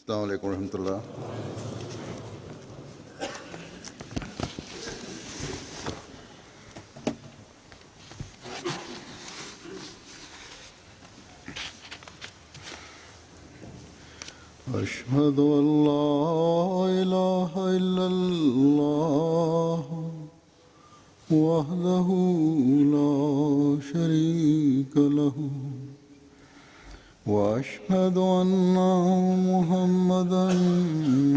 السلام علیکم ورحمۃ اللہ۔ أشهد أن لا إله إلا الله وحده لا شريك له وأشهد أن محمدا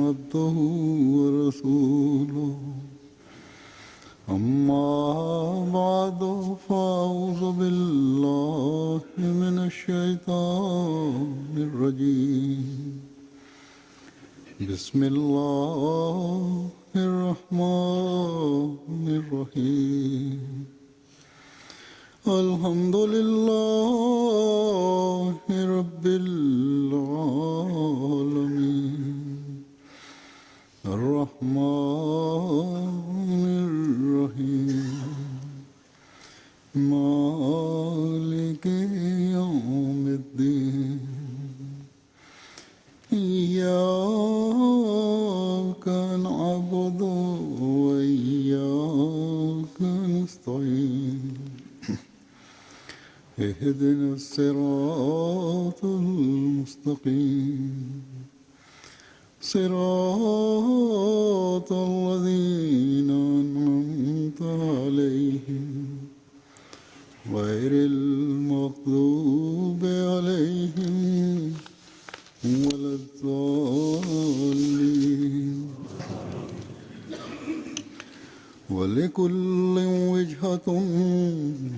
عبده ورسوله أما بعد فأعوذ بالله من الشيطان الرجيم بسم الله الرحمن الرحيم الحمد لله رب العالمين الرحمن الرحيم مالك يوم الدين إياك نعبد وإياك نستعين اهدنا الصراط المستقيم صراط الذين أنعمت عليهم غير المغضوب عليهم ولا الضالين ولكل وجهة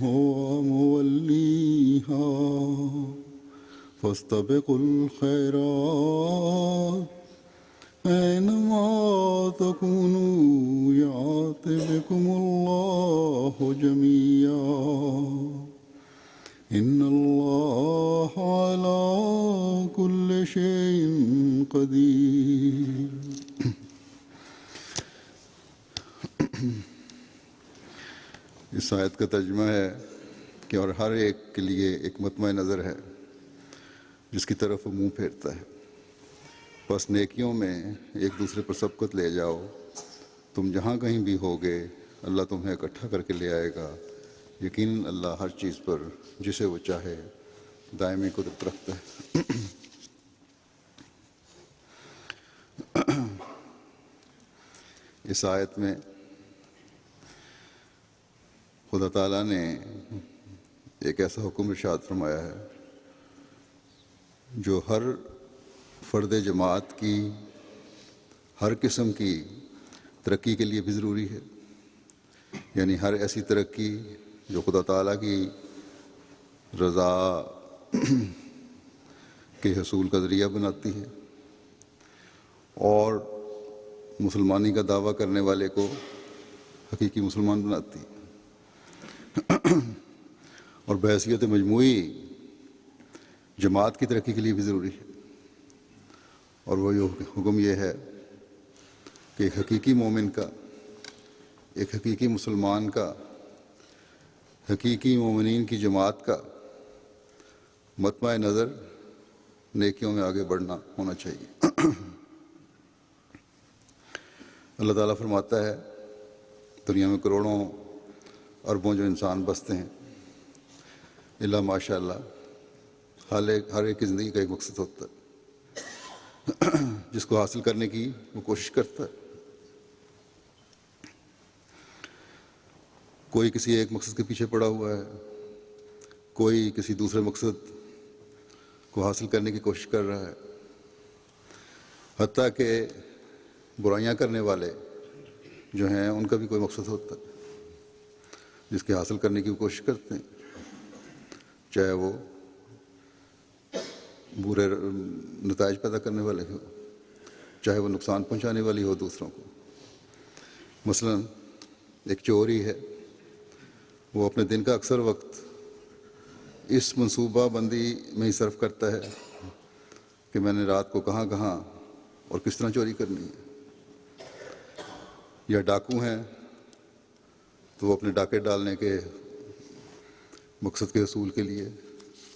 هو موليها فاستبقوا الخيرات أينما تكونوا يأت بكم الله جميعا إن الله على كل شيء قدير۔ اس آیت کا ترجمہ ہے کہ اور ہر ایک کے لیے ایک مطمع نظر ہے جس کی طرف وہ منہ پھیرتا ہے، بس نیکیوں میں ایک دوسرے پر سبقت لے جاؤ، تم جہاں کہیں بھی ہوگے اللہ تمہیں اکٹھا کر کے لے آئے گا، یقیناً اللہ ہر چیز پر جسے وہ چاہے دائمی قدرت رکھتا ہے۔ اس آیت میں خدا تعالیٰ نے ایک ایسا حکم ارشاد فرمایا ہے جو ہر فرد جماعت کی ہر قسم کی ترقی کے لیے بھی ضروری ہے، یعنی ہر ایسی ترقی جو خدا تعالیٰ کی رضا کے حصول کا ذریعہ بناتی ہے اور مسلمانی کا دعویٰ کرنے والے کو حقیقی مسلمان بناتی ہے، اور بحیثیت مجموعی جماعت کی ترقی کے لیے بھی ضروری ہے۔ اور وہ حکم یہ ہے کہ ایک حقیقی مومن کا، ایک حقیقی مسلمان کا، حقیقی مومنین کی جماعت کا مطمع نظر نیکیوں میں آگے بڑھنا ہونا چاہیے۔ اللہ تعالیٰ فرماتا ہے دنیا میں کروڑوں اربوں جو انسان بستے ہیں، الا ماشاء اللہ ہر ایک کی زندگی کا ایک مقصد ہوتا ہے جس کو حاصل کرنے کی وہ کوشش کرتا ہے۔ کوئی کسی ایک مقصد کے پیچھے پڑا ہوا ہے، کوئی کسی دوسرے مقصد کو حاصل کرنے کی کوشش کر رہا ہے، حتیٰ کہ برائیاں کرنے والے جو ہیں ان کا بھی کوئی مقصد ہوتا ہے جس کے حاصل کرنے کی وہ کوشش کرتے ہیں، چاہے وہ برے نتائج پیدا کرنے والے ہو، چاہے وہ نقصان پہنچانے والی ہو دوسروں کو۔ مثلا ایک چور ہی ہے، وہ اپنے دن کا اکثر وقت اس منصوبہ بندی میں ہی صرف کرتا ہے کہ میں نے رات کو کہاں کہاں اور کس طرح چوری کرنی ہے۔ یا ڈاکو ہیں تو وہ اپنے ڈاکے ڈالنے کے مقصد کے حصول کے لیے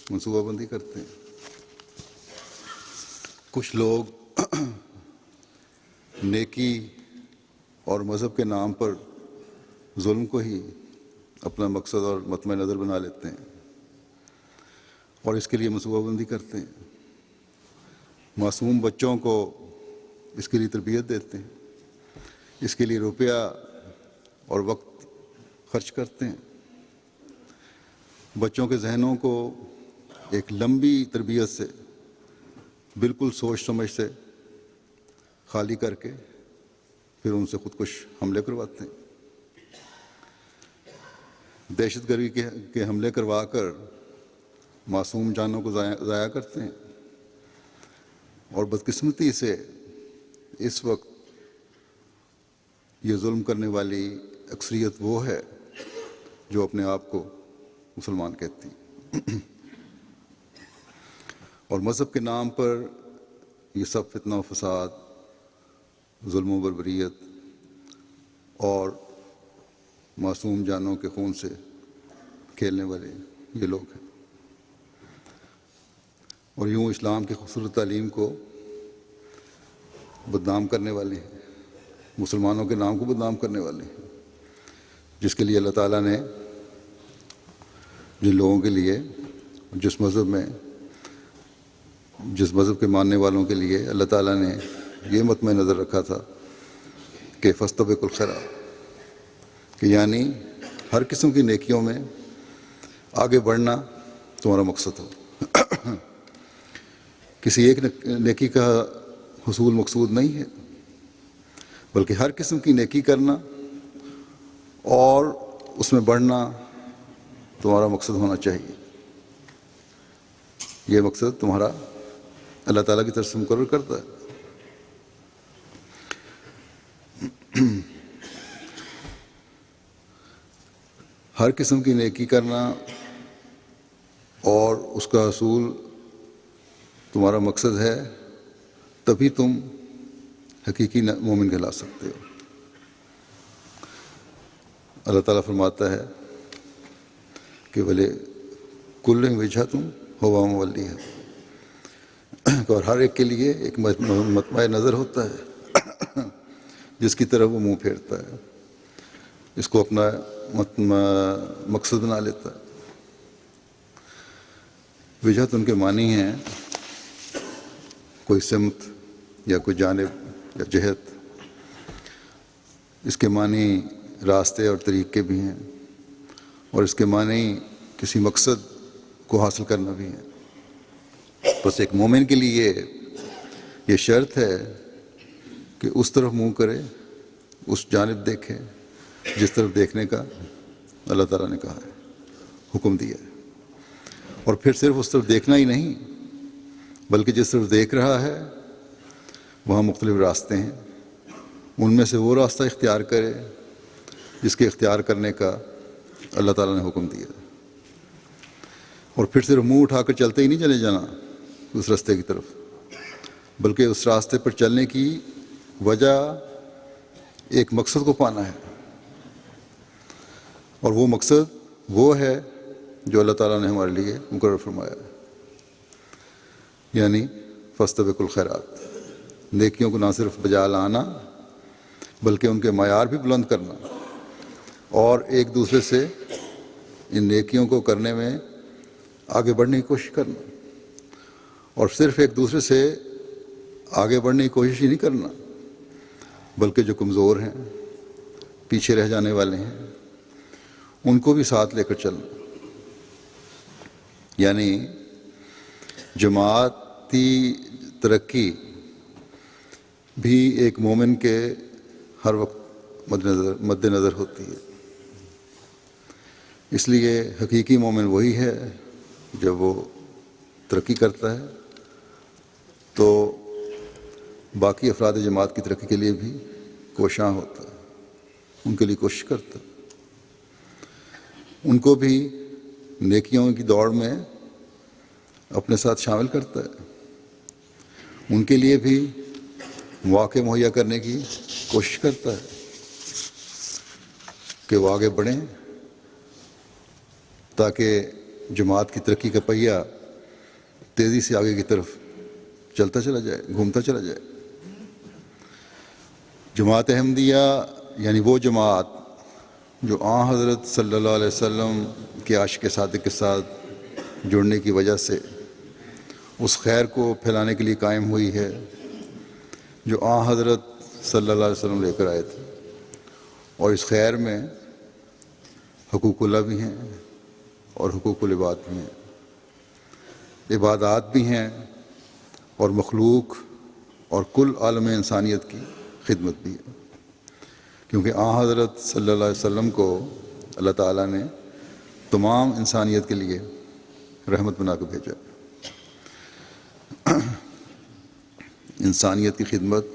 منصوبہ بندی کرتے ہیں۔ کچھ لوگ نیکی اور مذہب کے نام پر ظلم کو ہی اپنا مقصد اور مطمع نظر بنا لیتے ہیں اور اس کے لیے منصوبہ بندی کرتے ہیں. معصوم بچوں کو اس کے لیے تربیت دیتے ہیں, اس کے لیے روپیہ اور وقت خرچ کرتے ہیں. بچوں کے ذہنوں کو ایک لمبی تربیت سے بالکل سوچ سمجھ سے خالی کر کے پھر ان سے خودکش حملے کرواتے ہیں. دہشت گردی کے حملے کروا کر معصوم جانوں کو ضائع کرتے ہیں. اور بدقسمتی سے اس وقت یہ ظلم کرنے والی اکثریت وہ ہے جو اپنے آپ کو مسلمان کہتی ہے. اور مذہب کے نام پر یہ سب فتنہ و فساد, ظلم و بربریت اور معصوم جانوں کے خون سے کھیلنے والے یہ لوگ ہیں. اور یوں اسلام کی خوبصورت تعلیم کو بدنام کرنے والے ہیں, مسلمانوں کے نام کو بدنام کرنے والے ہیں, جس کے لیے اللہ تعالیٰ نے جن لوگوں کے لیے جس مذہب کے ماننے والوں کے لیے اللہ تعالیٰ نے یہ مطمع نظر رکھا تھا کہ فاستبقوا الخیرات, کہ یعنی ہر قسم کی نیکیوں میں آگے بڑھنا تمہارا مقصد ہو. کسی ایک نیکی کا حصول مقصود نہیں ہے, بلکہ ہر قسم کی نیکی کرنا اور اس میں بڑھنا تمہارا مقصد ہونا چاہیے. یہ مقصد تمہارا اللہ تعالیٰ کی طرف سے مقرر کرتا ہے. ہر قسم کی نیکی کرنا اور اس کا حصول تمہارا مقصد ہے, تبھی تم حقیقی مومن کہلا سکتے ہو. اللہ تعالیٰ فرماتا ہے کہ بھلے کل وجہ تم ہوا مولی ہے, اور ہر ایک کے لیے ایک مطمع نظر ہوتا ہے جس کی طرف وہ منہ پھیرتا ہے, اس کو اپنا مقصد بنا لیتا ہے. وجہت ان کے معنی ہیں کوئی سمت یا کوئی جانب یا جہت. اس کے معنی راستے اور طریقے بھی ہیں, اور اس کے معنی کسی مقصد کو حاصل کرنا بھی ہے. بس ایک مومن کے لیے یہ شرط ہے کہ اس طرف منہ کرے, اس جانب دیکھے جس طرف دیکھنے کا اللہ تعالیٰ نے کہا ہے, حکم دیا ہے. اور پھر صرف اس طرف دیکھنا ہی نہیں, بلکہ جس طرف دیکھ رہا ہے وہاں مختلف راستے ہیں, ان میں سے وہ راستہ اختیار کرے جس کے اختیار کرنے کا اللہ تعالیٰ نے حکم دیا. اور پھر صرف منہ اٹھا کر چلتے ہی نہیں چلے جانا اس راستے کی طرف, بلکہ اس راستے پر چلنے کی وجہ ایک مقصد کو پانا ہے, اور وہ مقصد وہ ہے جو اللہ تعالیٰ نے ہمارے لیے مقرر فرمایا ہے. یعنی فاستبقوا الخیرات, نیکیوں کو نہ صرف بجا لانا بلکہ ان کے معیار بھی بلند کرنا, اور ایک دوسرے سے ان نیکیوں کو کرنے میں آگے بڑھنے کی کوشش کرنا. اور صرف ایک دوسرے سے آگے بڑھنے کی کوشش ہی نہیں کرنا, بلکہ جو کمزور ہیں, پیچھے رہ جانے والے ہیں, ان کو بھی ساتھ لے کر چلنا. یعنی جماعتی ترقی بھی ایک مومن کے ہر وقت مد نظر ہوتی ہے. اس لیے حقیقی مومن وہی ہے جب وہ ترقی کرتا ہے تو باقی افراد جماعت کی ترقی کے لیے بھی کوشاں ہوتا ہے, ان کے لیے کوشش کرتا ہے, ان کو بھی نیکیوں کی دوڑ میں اپنے ساتھ شامل کرتا ہے, ان کے لیے بھی مواقع مہیا کرنے کی کوشش کرتا ہے کہ وہ آگے بڑھیں تاکہ جماعت کی ترقی کا پہیہ تیزی سے آگے کی طرف چلتا چلا جائے، گھومتا چلا جائے۔ جماعت احمدیہ یعنی وہ جماعت جو آن حضرت صلی اللہ علیہ وسلم کے عاشق صادق کے ساتھ جڑنے کی وجہ سے اس خیر کو پھیلانے کے لیے قائم ہوئی ہے جو آن حضرت صلی اللہ علیہ وسلم لے کر آئے تھے، اور اس خیر میں حقوق اللہ بھی ہیں اور حقوق العباد بھی ہیں، عبادات بھی ہیں اور مخلوق اور کل عالم انسانیت کی خدمت بھی ہے، کیونکہ آن حضرت صلی اللہ علیہ وسلم کو اللہ تعالیٰ نے تمام انسانیت کے لیے رحمت بنا کے بھیجا۔ انسانیت کی خدمت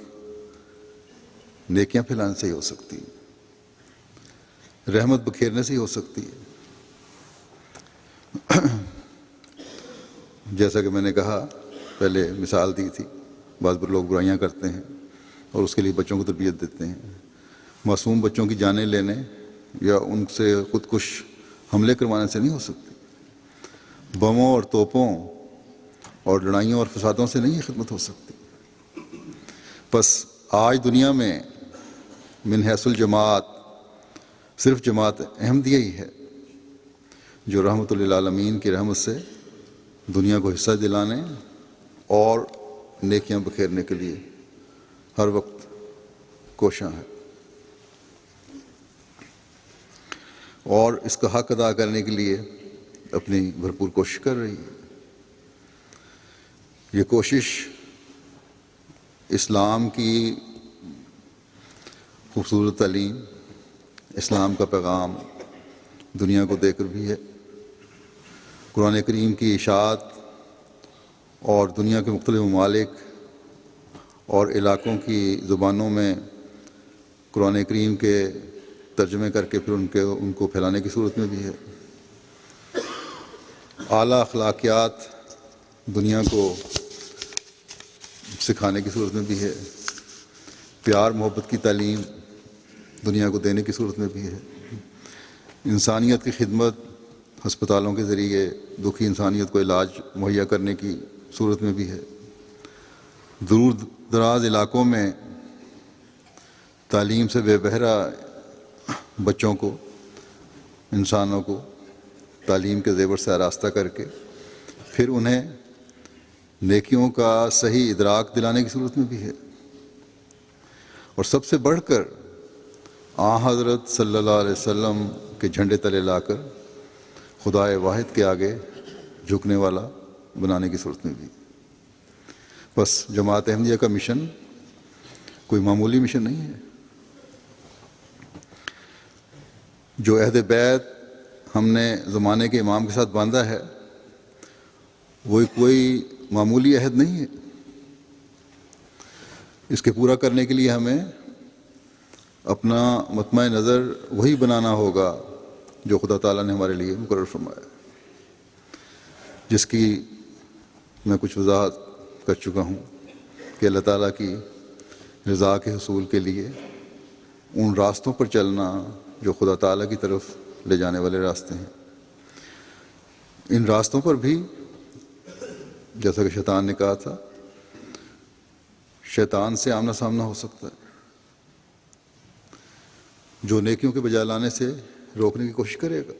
نیکیاں پھیلانے سے ہی ہو سکتی ہے، رحمت بکھیرنے سے ہی ہو سکتی ہے۔ جیسا کہ میں نے کہا، پہلے مثال دی تھی، بعض لوگ برائیاں کرتے ہیں اور اس کے لیے بچوں کو تربیت دیتے ہیں۔ معصوم بچوں کی جانیں لینے یا ان سے خودکش حملے کروانے سے نہیں ہو سکتی، بموں اور توپوں اور لڑائیوں اور فسادوں سے نہیں یہ خدمت ہو سکتی۔ بس آج دنیا میں من حیث الجماعت صرف جماعت احمدیہ ہی ہے جو رحمت للعالمین کی رحمت سے دنیا کو حصہ دلانے اور نیکیاں بکھیرنے کے لیے ہر وقت کوشاں ہے، اور اس کا حق ادا کرنے کے لیے اپنی بھرپور کوشش کر رہی ہے۔ یہ کوشش اسلام کی خوبصورت تعلیم، اسلام کا پیغام دنیا کو دے کر بھی ہے، قرآن کریم کی اشاعت اور دنیا کے مختلف ممالک اور علاقوں کی زبانوں میں قرآن کریم کے ترجمے کر کے پھر ان کو پھیلانے کی صورت میں بھی ہے، اعلیٰ اخلاقیات دنیا کو سکھانے کی صورت میں بھی ہے، پیار محبت کی تعلیم دنیا کو دینے کی صورت میں بھی ہے، انسانیت کی خدمت ہسپتالوں کے ذریعے دکھی انسانیت کو علاج مہیا کرنے کی صورت میں بھی ہے، دور دراز علاقوں میں تعلیم سے بے بہرا بچوں کو، انسانوں کو تعلیم کے زیور سے آراستہ کر کے پھر انہیں نیکیوں کا صحیح ادراک دلانے کی صورت میں بھی ہے، اور سب سے بڑھ کر آن حضرت صلی اللہ علیہ وسلم کے جھنڈے تلے لا کر خدائے واحد کے آگے جھکنے والا بنانے کی صورت میں بھی۔ بس جماعت احمدیہ کا مشن کوئی معمولی مشن نہیں ہے۔ جو عہد بیعت ہم نے زمانے کے امام کے ساتھ باندھا ہے وہ کوئی معمولی عہد نہیں ہے۔ اس کے پورا کرنے کے لیے ہمیں اپنا مطمع نظر وہی بنانا ہوگا جو خدا تعالیٰ نے ہمارے لیے مقرر فرمایا، جس کی میں کچھ وضاحت کر چکا ہوں کہ اللہ تعالیٰ کی رضا کے حصول کے لیے ان راستوں پر چلنا جو خدا تعالیٰ کی طرف لے جانے والے راستے ہیں۔ ان راستوں پر بھی جیسا کہ شیطان نے کہا تھا، شیطان سے آمنا سامنا ہو سکتا ہے، جو نیکیوں کے بجا لانے سے روکنے کی کوشش کرے گا،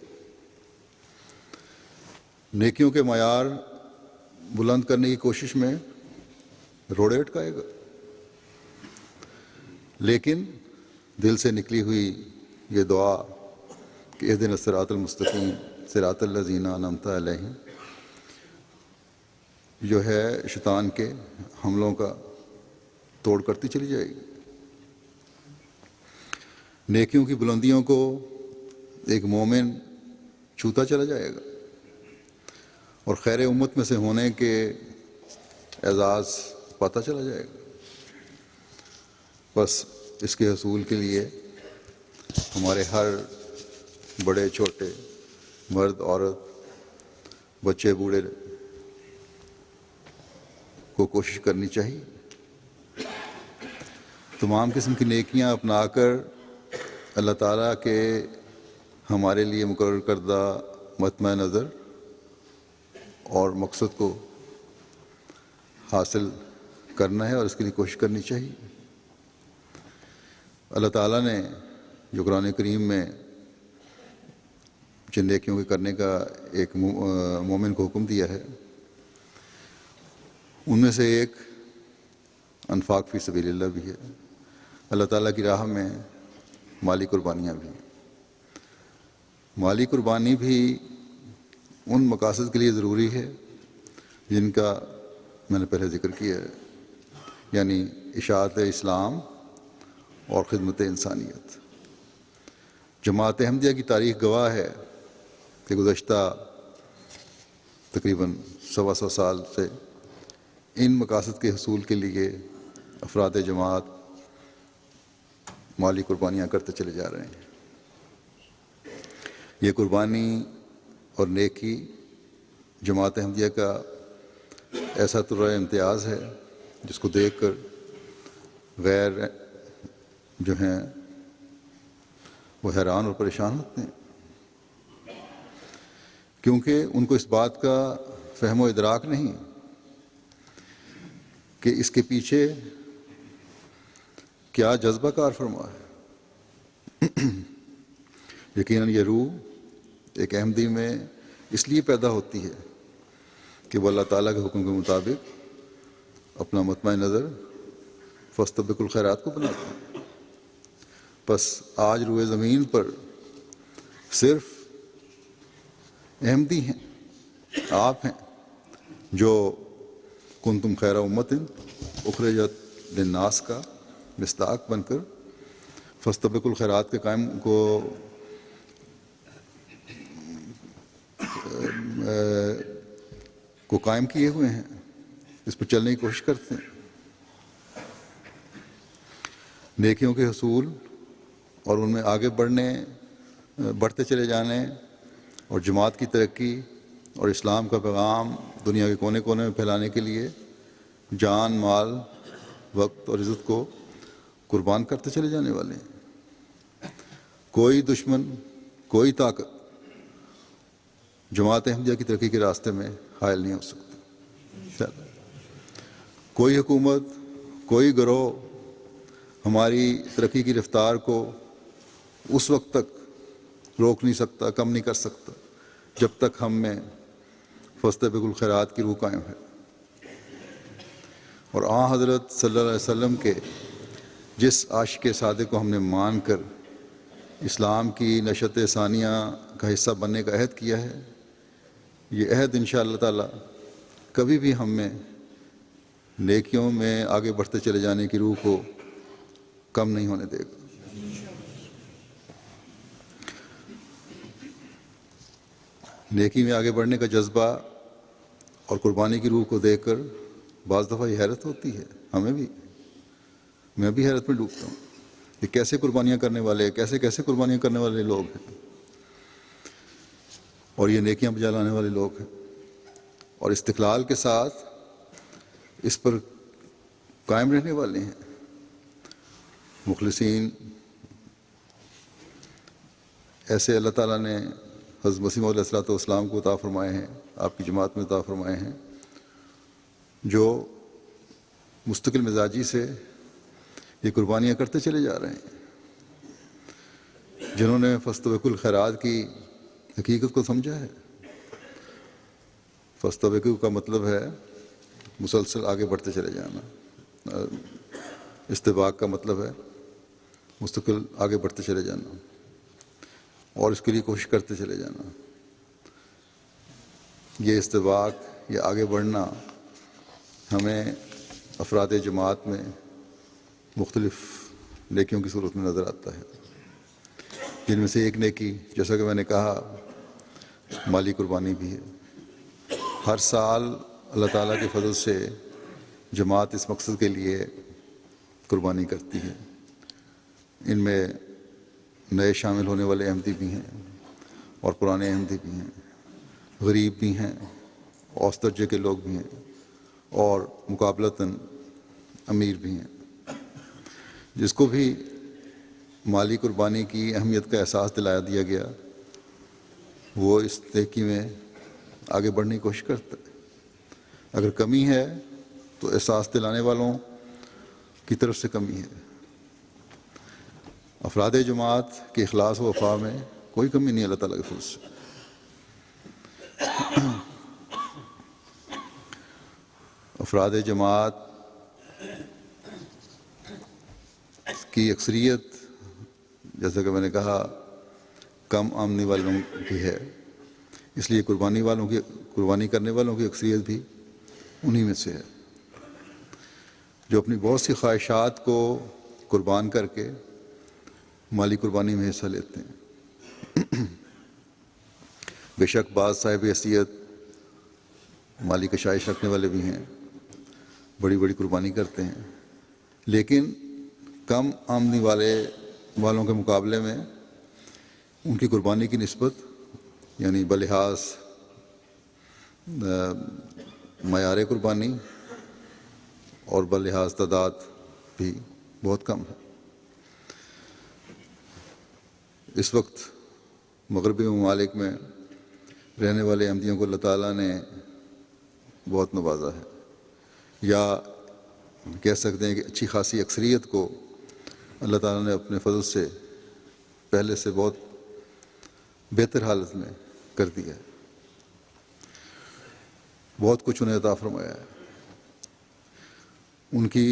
نیکیوں کے معیار بلند کرنے کی کوشش میں روڑے اٹکائے گا، لیکن دل سے نکلی ہوئی یہ دعا کہ اہدنا الصراط المستقیم صراط الذین انعمت علیہم جو ہے شیطان کے حملوں کا توڑ کرتی چلی جائے گی، نیکیوں کی بلندیوں کو ایک مومن چھوتا چلا جائے گا اور خیر امت میں سے ہونے کے اعزاز پاتا چلا جائے گا۔ بس اس کے حصول کے لیے ہمارے ہر بڑے چھوٹے، مرد عورت، بچے بوڑھے کو کوشش کرنی چاہیے، تمام قسم کی نیکیاں اپنا کر اللہ تعالیٰ کے ہمارے لیے مقرر کردہ مطمع نظر اور مقصد کو حاصل کرنا ہے اور اس کے لیے کوشش کرنی چاہیے۔ اللہ تعالیٰ نے جو قرآن کریم میں جن نیکیوں کے کرنے کا ایک مومن کو حکم دیا ہے، ان میں سے ایک انفاق فی سبیل اللہ بھی ہے۔ اللہ تعالیٰ کی راہ میں مالی قربانیاں بھی ہیں۔ مالی قربانی بھی ان مقاصد کے لیے ضروری ہے جن کا میں نے پہلے ذکر کیا ہے، یعنی اشاعت اسلام اور خدمت انسانیت۔ جماعت احمدیہ کی تاریخ گواہ ہے کہ گزشتہ تقریباً 125 سال سے ان مقاصد کے حصول کے لیے افراد جماعت مالی قربانیاں کرتے چلے جا رہے ہیں۔ یہ قربانی اور نیکی جماعت احمدیہ کا ایسا طرح امتیاز ہے جس کو دیکھ کر غیر جو ہیں وہ حیران اور پریشان ہوتے ہیں، کیونکہ ان کو اس بات کا فہم و ادراک نہیں کہ اس کے پیچھے کیا جذبہ کار فرما ہے۔ یقیناً یہ روح ایک احمدی میں اس لیے پیدا ہوتی ہے کہ وہ اللہ تعالیٰ کے حکم کے مطابق اپنا مطمع نظر فاستبقوا الخیرات کو بناتا ہے۔ بس آج روئے زمین پر صرف احمدی ہیں، آپ ہیں جو کنتم خیر امت اخرجت للناس کا مصداق بن کر فاستبقوا الخیرات کے قائم کیے ہوئے ہیں، اس پر چلنے کی کوشش کرتے ہیں۔ نیکیوں کے حصول اور ان میں آگے بڑھتے چلے جانے اور جماعت کی ترقی اور اسلام کا پیغام دنیا کے کونے کونے میں پھیلانے کے لیے جان، مال، وقت اور عزت کو قربان کرتے چلے جانے والے ہیں۔ کوئی دشمن، کوئی طاقت جماعت احمدیہ کی ترقی کے راستے میں حائل نہیں ہو سکتا۔ کوئی حکومت، کوئی گروہ ہماری ترقی کی رفتار کو اس وقت تک روک نہیں سکتا، کم نہیں کر سکتا جب تک ہم میں فاستبقوا الخیرات کی روح قائم ہے۔ اور حضرت صلی اللہ علیہ وسلم کے جس عاشق صادق کو ہم نے مان کر اسلام کی نشت ثانیہ کا حصہ بننے کا عہد کیا ہے، یہ عہد انشاءاللہ تعالی کبھی بھی ہم میں نیکیوں میں آگے بڑھتے چلے جانے کی روح کو کم نہیں ہونے دے گا۔ نیکی میں آگے بڑھنے کا جذبہ اور قربانی کی روح کو دیکھ کر بعض دفعہ یہ حیرت ہوتی ہے ہمیں بھی، میں بھی حیرت میں ڈوبتا ہوں کہ کیسے قربانیاں کرنے والے، کیسے قربانیاں کرنے والے لوگ ہیں، اور یہ نیکیاں بجا لانے والے لوگ ہیں، اور استقلال کے ساتھ اس پر قائم رہنے والے ہیں۔ مخلصین ایسے اللہ تعالیٰ نے حضرت مسیح موعود علیہ السلام کو عطا فرمائے ہیں، آپ کی جماعت میں عطا فرمائے ہیں، جو مستقل مزاجی سے یہ قربانیاں کرتے چلے جا رہے ہیں، جنہوں نے فاستبقوا الخیرات کی حقیقت کو سمجھا ہے۔ فاستبقوا کا مطلب ہے مسلسل آگے بڑھتے چلے جانا، استباق کا مطلب ہے مستقل آگے بڑھتے چلے جانا اور اس کے لیے کوشش کرتے چلے جانا۔ یہ استباق، یہ آگے بڑھنا ہمیں افراد جماعت میں مختلف نیکیوں کی صورت میں نظر آتا ہے، جن میں سے ایک نیکی جیسا کہ میں نے کہا مالی قربانی بھی ہے۔ ہر سال اللہ تعالیٰ کے فضل سے جماعت اس مقصد کے لیے قربانی کرتی ہے۔ ان میں نئے شامل ہونے والے احمدی بھی ہیں اور پرانے احمدی بھی ہیں، غریب بھی ہیں، اوسط درجے کے لوگ بھی ہیں اور مقابلتاً امیر بھی ہیں۔ جس کو بھی مالی قربانی کی اہمیت کا احساس دلایا دیا گیا وہ اس نیکی میں آگے بڑھنے کی کوشش کرتا ہے۔ اگر کمی ہے تو احساس دلانے والوں کی طرف سے کمی ہے۔ افراد جماعت کے اخلاص و وفا میں کوئی کمی نہیں اللہ تعالیٰ کے فضل سے۔ افراد جماعت کی اکثریت، جیسا کہ میں نے کہا، کم آمدنی والوں کی ہے، اس لیے قربانی کرنے والوں کی اکثریت بھی انہی میں سے ہے، جو اپنی بہت سی خواہشات کو قربان کر کے مالی قربانی میں حصہ لیتے ہیں۔ بے شک بعض صاحب حیثیت مالی کشائش رکھنے والے بھی ہیں، بڑی بڑی قربانی کرتے ہیں، لیکن کم آمدنی والوں کے مقابلے میں ان کی قربانی کی نسبت، یعنی بلحاظ معیار قربانی اور بلحاظ تعداد بھی بہت کم ہے۔ اس وقت مغربی ممالک میں رہنے والے احمدیوں کو اللہ تعالیٰ نے بہت نوازا ہے، یا کہہ سکتے ہیں کہ اچھی خاصی اکثریت کو اللہ تعالیٰ نے اپنے فضل سے پہلے سے بہت بہتر حالت میں کر دیا ہے، بہت کچھ انہیں عطا فرمایا ہے۔ ان کی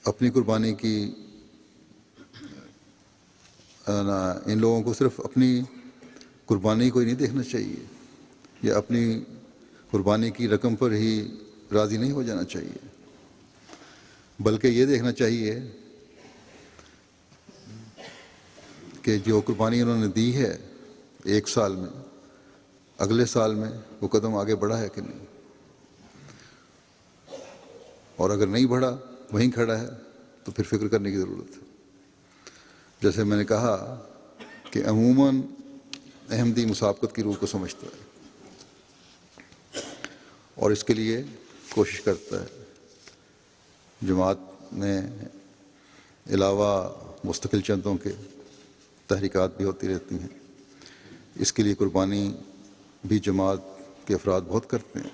اپنی قربانی کی ان لوگوں کو صرف اپنی قربانی کو ہی نہیں دیکھنا چاہیے، یا اپنی قربانی کی رقم پر ہی راضی نہیں ہو جانا چاہیے، بلکہ یہ دیکھنا چاہیے کہ جو قربانی انہوں نے دی ہے ایک سال میں، اگلے سال میں وہ قدم آگے بڑھا ہے کہ نہیں، اور اگر نہیں بڑھا، وہیں کھڑا ہے، تو پھر فکر کرنے کی ضرورت ہے۔ جیسے میں نے کہا کہ عموماً احمدی مسابقت کی روح کو سمجھتا ہے اور اس کے لیے کوشش کرتا ہے۔ جماعت میں علاوہ مستقل چندوں کے تحریکات بھی ہوتی رہتی ہیں، اس کے لیے قربانی بھی جماعت کے افراد بہت کرتے ہیں۔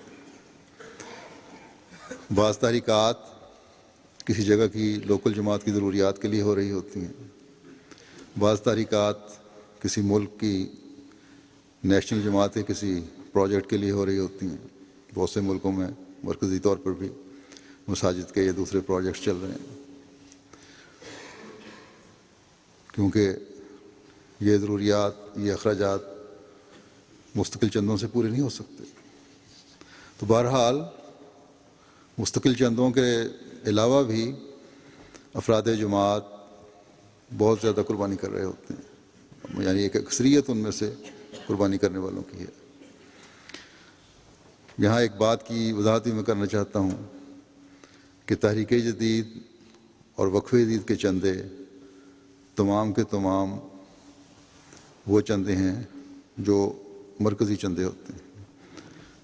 بعض تحریکات کسی جگہ کی لوکل جماعت کی ضروریات کے لیے ہو رہی ہوتی ہیں، بعض تحریکات کسی ملک کی نیشنل جماعت کے کسی پروجیکٹ کے لیے ہو رہی ہوتی ہیں۔ بہت سے ملکوں میں مرکزی طور پر بھی مساجد کے یا دوسرے پروجیکٹس چل رہے ہیں، کیونکہ یہ ضروریات، یہ اخراجات مستقل چندوں سے پورے نہیں ہو سکتے۔ تو بہرحال مستقل چندوں کے علاوہ بھی افراد جماعت بہت زیادہ قربانی کر رہے ہوتے ہیں، یعنی ایک اکثریت ان میں سے قربانی کرنے والوں کی ہے۔ یہاں ایک بات کی وضاحت بھی میں کرنا چاہتا ہوں کہ تحریک جدید اور وقف جدید کے چندے تمام کے تمام وہ چندے ہیں جو مرکزی چندے ہوتے ہیں،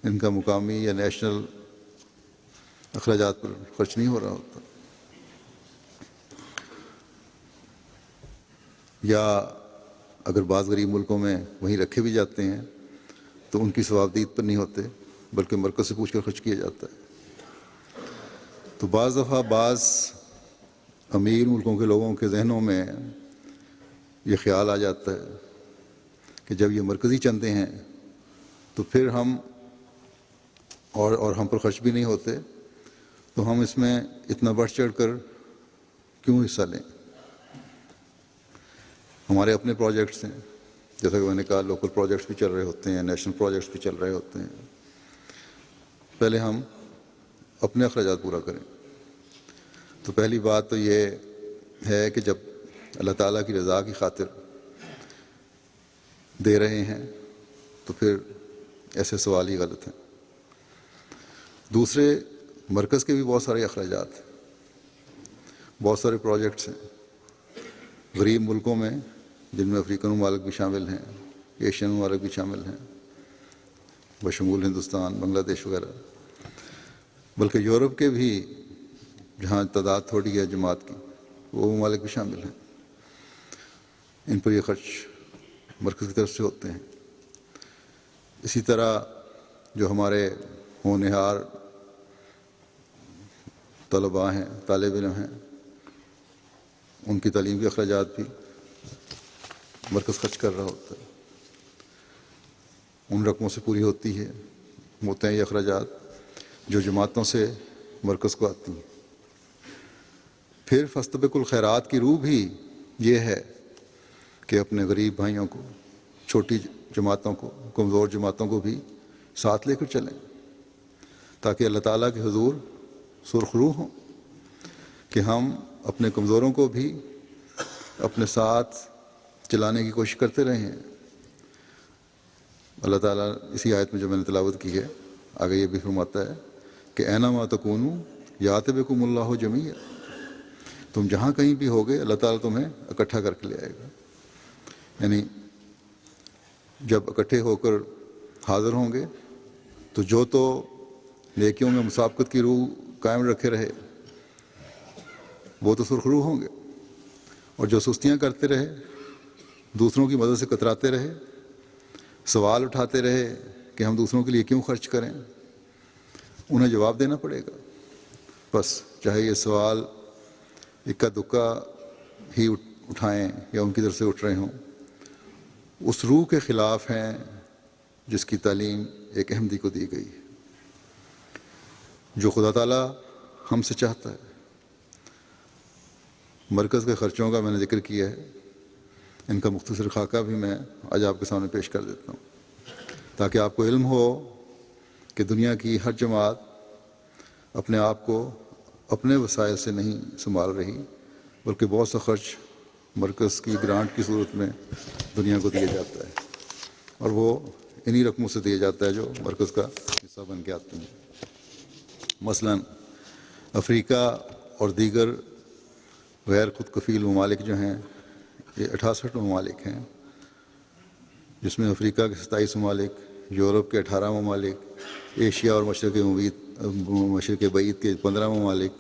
ان کا مقامی یا نیشنل اخراجات پر خرچ نہیں ہو رہا ہوتا، یا اگر بعض غریب ملکوں میں وہیں رکھے بھی جاتے ہیں تو ان کی ثوابدید پر نہیں ہوتے، بلکہ مرکز سے پوچھ کر خرچ کیا جاتا ہے۔ تو بعض دفعہ بعض امیر ملکوں کے لوگوں کے ذہنوں میں یہ خیال آ جاتا ہے کہ جب یہ مرکزی چندے ہیں تو پھر ہم اور ہم پر خرچ بھی نہیں ہوتے، تو ہم اس میں اتنا بڑھ چڑھ کر کیوں حصہ لیں؟ ہمارے اپنے پروجیکٹس ہیں، جیسا کہ میں نے کہا لوکل پروجیکٹس بھی چل رہے ہوتے ہیں، نیشنل پروجیکٹس بھی چل رہے ہوتے ہیں۔ پہلے ہم اپنے اخراجات پورا کریں۔ تو پہلی بات تو یہ ہے کہ جب اللہ تعالیٰ کی رضا کی خاطر دے رہے ہیں تو پھر ایسے سوال ہی غلط ہیں۔ دوسرے، مرکز کے بھی بہت سارے اخراجات ہیں، بہت سارے پروجیکٹس ہیں غریب ملکوں میں، جن میں افریقن ممالک بھی شامل ہیں، ایشین ممالک بھی شامل ہیں، بشمول ہندوستان، بنگلہ دیش وغیرہ، بلکہ یورپ کے بھی جہاں تعداد تھوڑی ہے جماعت کی، وہ ممالک بھی شامل ہیں۔ ان پر یہ خرچ مرکز کی طرف سے ہوتے ہیں۔ اسی طرح جو ہمارے ہونہار طلباء ہیں، طالب علم ہیں، ان کی تعلیم کے اخراجات بھی مرکز خرچ کر رہا ہوتا ہے، ان رقموں سے پوری ہوتے ہیں یہ اخراجات جو جماعتوں سے مرکز کو آتی ہیں۔ پھر فاستبقوا الخیرات کی روح بھی یہ ہے کہ اپنے غریب بھائیوں کو، چھوٹی جماعتوں کو، کمزور جماعتوں کو بھی ساتھ لے کر چلیں، تاکہ اللہ تعالیٰ کے حضور سرخ روح ہوں کہ ہم اپنے کمزوروں کو بھی اپنے ساتھ چلانے کی کوشش کرتے رہیں۔ اللہ تعالیٰ اسی آیت میں جو میں نے تلاوت کی ہے آگے یہ بھی فرماتا ہے کہ اینما تکونوا یأت بکم اللہ جمیعا، تم جہاں کہیں بھی ہوگے اللہ تعالیٰ تمہیں اکٹھا کر کے لے آئے گا۔ یعنی جب اکٹھے ہو کر حاضر ہوں گے تو جو تو نیکیوں میں مسابقت کی روح قائم رکھے رہے وہ تو سرخ روح ہوں گے، اور جو سستیاں کرتے رہے، دوسروں کی مدد سے کتراتے رہے، سوال اٹھاتے رہے کہ ہم دوسروں کے لیے کیوں خرچ کریں، انہیں جواب دینا پڑے گا۔ بس چاہے یہ سوال اکا دکا ہی اٹھائیں یا ان کی طرف سے اٹھ رہے ہوں، اس روح کے خلاف ہیں جس کی تعلیم ایک احمدی کو دی گئی ہے، جو خدا تعالیٰ ہم سے چاہتا ہے۔ مرکز کے خرچوں کا میں نے ذکر کیا ہے، ان کا مختصر خاکہ بھی میں آج آپ کے سامنے پیش کر دیتا ہوں، تاکہ آپ کو علم ہو کہ دنیا کی ہر جماعت اپنے آپ کو اپنے وسائل سے نہیں سنبھال رہی، بلکہ بہت سا خرچ مرکز کی گرانٹ کی صورت میں دنیا کو دیا جاتا ہے، اور وہ انہی رقموں سے دیا جاتا ہے جو مرکز کا حصہ بن کے آتے ہیں۔ مثلا افریقہ اور دیگر غیر خود کفیل ممالک جو ہیں، یہ 68 ممالک ہیں، جس میں افریقہ کے 27 ممالک، یورپ کے 18 ممالک، ایشیا اور مشرق بعید کے 15 ممالک،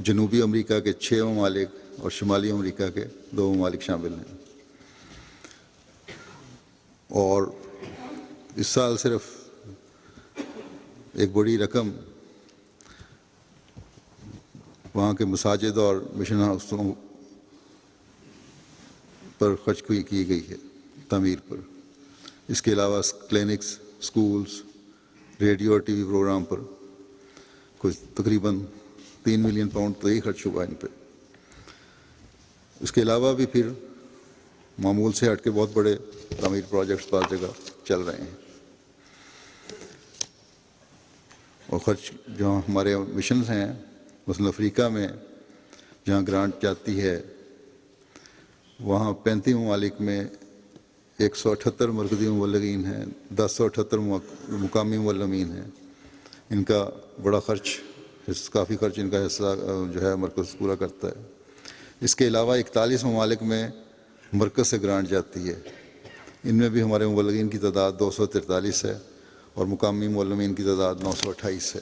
جنوبی امریکہ کے 6 ممالک اور شمالی امریکہ کے 2 ممالک شامل ہیں۔ اور اس سال صرف ایک بڑی رقم وہاں کے مساجد اور مشن ہاؤسوں پر خرچ کی گئی ہے، تعمیر پر۔ اس کے علاوہ کلینکس، سکولز، ریڈیو اور ٹی وی پروگرام پر کچھ تقریباً 3 ملین پاؤنڈ تو ہی خرچ ہوا ان پہ۔ اس کے علاوہ بھی پھر معمول سے ہٹ کے بہت بڑے تعمیر پروجیکٹس بعض جگہ چل رہے ہیں، اور خرچ جو ہمارے مشنز ہیں، مثلا افریقہ میں جہاں گرانٹ جاتی ہے وہاں 35 ممالک میں 178 مرکزی مبلغین ہیں، 1078 مقامی مبلغین ہیں۔ ان کا بڑا خرچ، کافی خرچ ان کا حصہ جو ہے مرکز پورا کرتا ہے۔ اس کے علاوہ 41 ممالک میں مرکز سے گرانٹ جاتی ہے، ان میں بھی ہمارے مبلغین کی تعداد 243 ہے اور مقامی مبلغین کی تعداد 928 ہے۔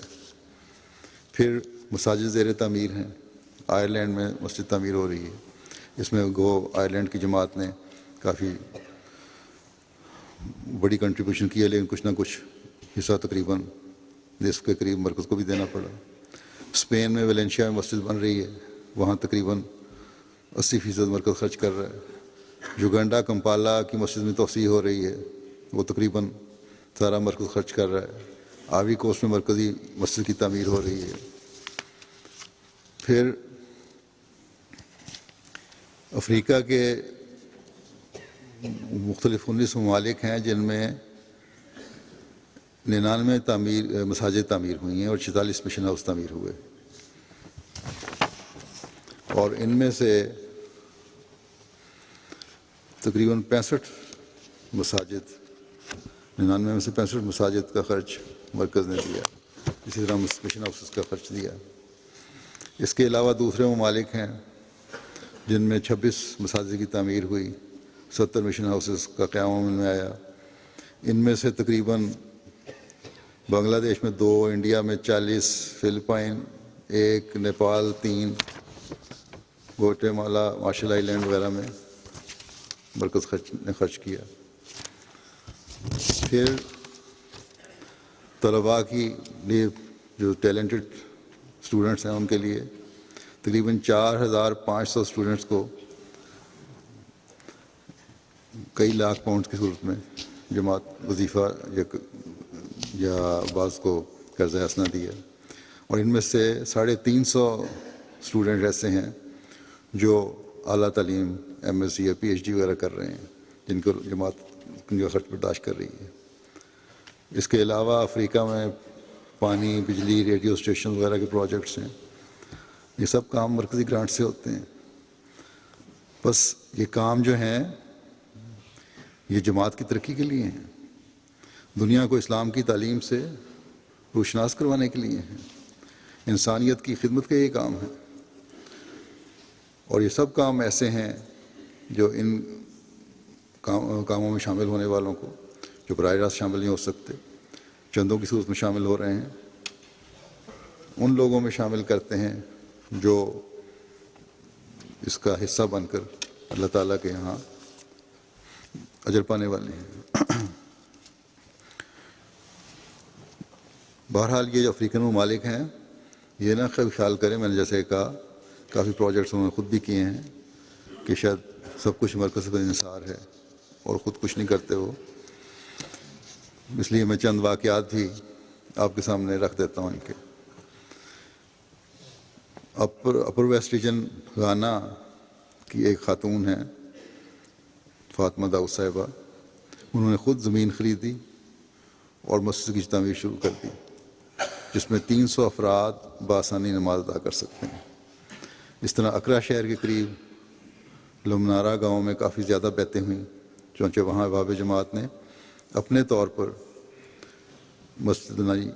پھر مساجد زیر تعمیر ہیں، آئرلینڈ میں مسجد تعمیر ہو رہی ہے، اس میں گو آئرلینڈ کی جماعت نے کافی بڑی کنٹریبیوشن کی ہے، لیکن کچھ نہ کچھ حصہ تقریباً نصف کے قریب مرکز کو بھی دینا پڑا۔ اسپین میں ویلنشیا میں مسجد بن رہی ہے، وہاں تقریباً 80% مرکز خرچ کر رہا ہے۔ یوگنڈا کمپالا کی مسجد میں توسیع ہو رہی ہے، وہ تقریباً سارا مرکز خرچ کر رہا ہے۔ آوی کوسٹ میں مرکزی مسجد کی تعمیر ہو رہی ہے۔ پھر افریقہ کے مختلف 19 ممالک ہیں جن میں 99 مساجد تعمیر ہوئی ہیں اور 46 مشن ہاؤس تعمیر ہوئے، اور ان میں سے تقریباً 65 مساجد، 99 میں سے 65 مساجد کا خرچ مرکز نے دیا، اسی طرح مشن ہاؤسز کا خرچ دیا۔ اس کے علاوہ دوسرے ممالک ہیں جن میں 26 مساجد کی تعمیر ہوئی، 70 مشن ہاؤسز کا قیام عمل میں آیا۔ ان میں سے تقریباً بنگلہ دیش میں 2، انڈیا میں 40، فلپائن 1، نیپال 3، گوٹے مالا، مارشل آئی لینڈ وغیرہ میں مرکز نے خرچ کیا۔ پھر طلباء کی لیے جو ٹیلنٹڈ اسٹوڈنٹس ہیں ان کے لیے تقریباً 4,500 اسٹوڈنٹس کو کئی لاکھ پاؤنڈ کی صورت میں جماعت وظیفہ یا بعض کو قرض حسنہ دیا، اور ان میں سے 350 اسٹوڈنٹ ایسے ہیں جو اعلیٰ تعلیم MS یا PhD وغیرہ کر رہے ہیں، جن کو جماعت ان کا خرچ برداشت کر رہی ہے۔ اس کے علاوہ افریقہ میں پانی، بجلی، ریڈیو اسٹیشن وغیرہ کے پروجیکٹس ہیں۔ یہ سب کام مرکزی گرانٹ سے ہوتے ہیں۔ بس یہ کام جو ہیں یہ جماعت کی ترقی کے لیے ہیں، دنیا کو اسلام کی تعلیم سے روشناس کروانے کے لیے ہیں، انسانیت کی خدمت کا یہ کام ہے۔ اور یہ سب کام ایسے ہیں جو ان کاموں میں شامل ہونے والوں کو، جو براہ راست شامل نہیں ہو سکتے، چندوں کی صورت میں شامل ہو رہے ہیں، ان لوگوں میں شامل کرتے ہیں جو اس کا حصہ بن کر اللہ تعالیٰ کے یہاں اجر پانے والے ہیں۔ بہرحال یہ جو افریقن ممالک ہیں یہ نہ خیال کریں، میں نے جیسے کہا کافی پروجیکٹس انہوں نے خود بھی کیے ہیں کہ شاید سب کچھ مرکز پر انحصار ہے اور خود کچھ نہیں کرتے وہ۔ اس لیے میں چند واقعات بھی آپ کے سامنے رکھ دیتا ہوں ان کے۔ اپر ویسٹ ریجن گانا کی ایک خاتون ہیں فاطمہ داؤد صاحبہ، انہوں نے خود زمین خریدی اور مسجد کی تعمیر شروع کر دی، جس میں 300 افراد بآسانی نماز ادا کر سکتے ہیں۔ اس طرح اکرا شہر کے قریب لمنارا گاؤں میں کافی زیادہ بیعتیں ہوئیں، چونچہ وہاں احباب جماعت نے اپنے طور پر مسجد بنائی،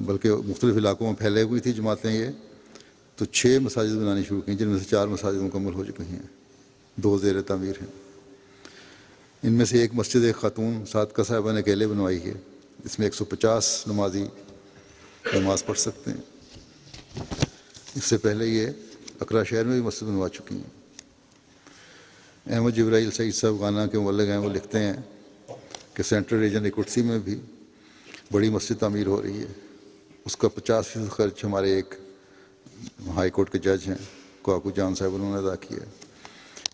بلکہ مختلف علاقوں میں پھیلے ہوئی تھی جماعتیں یہ، تو 6 مساجد بنانی شروع کی، جن میں سے 4 مساجد مکمل ہو چکی ہیں، 2 زیر تعمیر ہیں۔ ان میں سے ایک مسجد ایک خاتون صادقہ صاحبہ نے اکیلے بنوائی ہے، اس میں 150 نمازی نماز پڑھ سکتے ہیں۔ اس سے پہلے یہ اکرا شہر میں بھی مسجد بنوا چکی ہیں۔ احمد جبرائیل سعید صاحب غانا کے مبلغ ہیں، وہ لکھتے ہیں کہ سینٹرل ریجن اکوٹسی میں بھی بڑی مسجد تعمیر ہو رہی ہے، اس کا 50% خرچ ہمارے ایک ہائی کورٹ کے جج ہیں کوکو جان صاحب انہوں نے ادا کیا ہے۔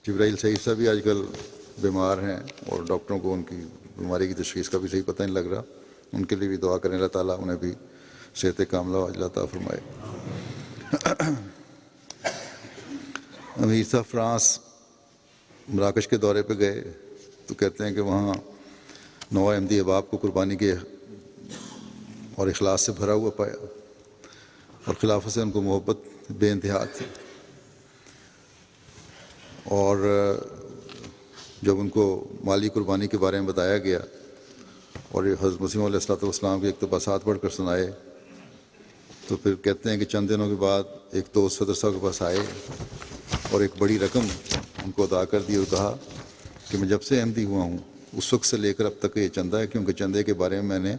جبرائیل سعید صاحب بھی آج کل بیمار ہیں اور ڈاکٹروں کو ان کی بیماری کی تشخیص کا بھی صحیح پتہ نہیں لگ رہا، ان کے لیے بھی دعا کریں، اللہ تعالیٰ انہیں بھی صحت کاملہ و عاجلہ عطا فرمائے۔ امیر صاحب فرانس مراکش کے دورے پہ گئے تو کہتے ہیں کہ وہاں نو احمدی احباب کو قربانی کے اور اخلاص سے بھرا ہوا پایا، اور خلافت سے ان کو محبت بے انتہا تھی۔ اور جب ان کو مالی قربانی کے بارے میں بتایا گیا اور یہ حضرت مسیح علیہ السلام کے اقتباسات پڑھ کر سنائے، تو پھر کہتے ہیں کہ چند دنوں کے بعد ایک دوست صدر صاحب کے پاس آئے اور ایک بڑی رقم ان کو ادا کر دی اور کہا کہ میں جب سے احمدی ہوا ہوں اس وقت سے لے کر اب تک یہ چندہ ہے، کیونکہ چندے کے بارے میں نے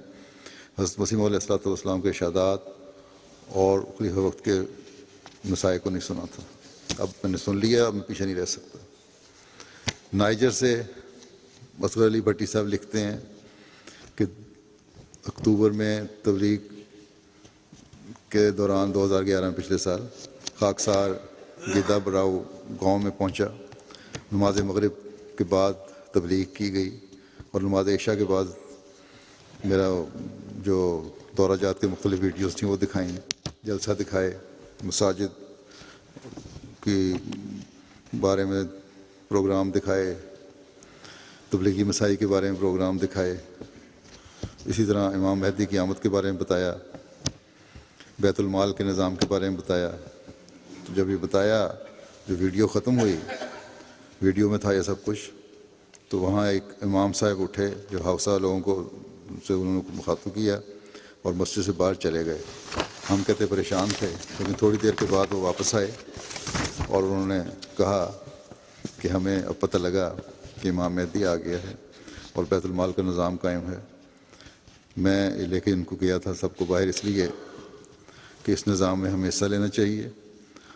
حضرت مسیح علیہ السلام کے ارشادات اور خلیفہ وقت کے مسائل کو نہیں سنا تھا، اب میں نے سن لیا، اب میں پیچھے نہیں رہ سکتا۔ نائجر سے اصغر علی بھٹی صاحب لکھتے ہیں کہ اکتوبر میں تبلیغ کے دوران 2011 میں پچھلے سال خاکسار گیدا براؤ گاؤں میں پہنچا، نماز مغرب کے بعد تبلیغ کی گئی اور نماز عشاء کے بعد میرا جو دورہ جات کے مختلف ویڈیوز تھیں وہ دکھائیں، جلسہ دکھائے، مساجد کی بارے میں پروگرام دکھائے، تبلیغی مسائل کے بارے میں پروگرام دکھائے، اسی طرح امام مہدی کی آمد کے بارے میں بتایا، بیت المال کے نظام کے بارے میں بتایا۔ تو جب یہ بتایا، جو ویڈیو ختم ہوئی، ویڈیو میں تھا یہ سب کچھ، تو وہاں ایک امام صاحب اٹھے جو حوصلہ لوگوں کو سے انہوں نے مخاطب کیا اور مسجد سے باہر چلے گئے۔ ہم کہتے پریشان تھے، لیکن تھوڑی دیر کے بعد وہ واپس آئے اور انہوں نے کہا کہ ہمیں اب پتہ لگا کہ امام مہدی آ گیا ہے اور بیت المال کا نظام قائم ہے۔ میں لے کے ان کو گیا تھا سب کو باہر اس لیے کہ اس نظام میں ہمیں حصہ لینا چاہیے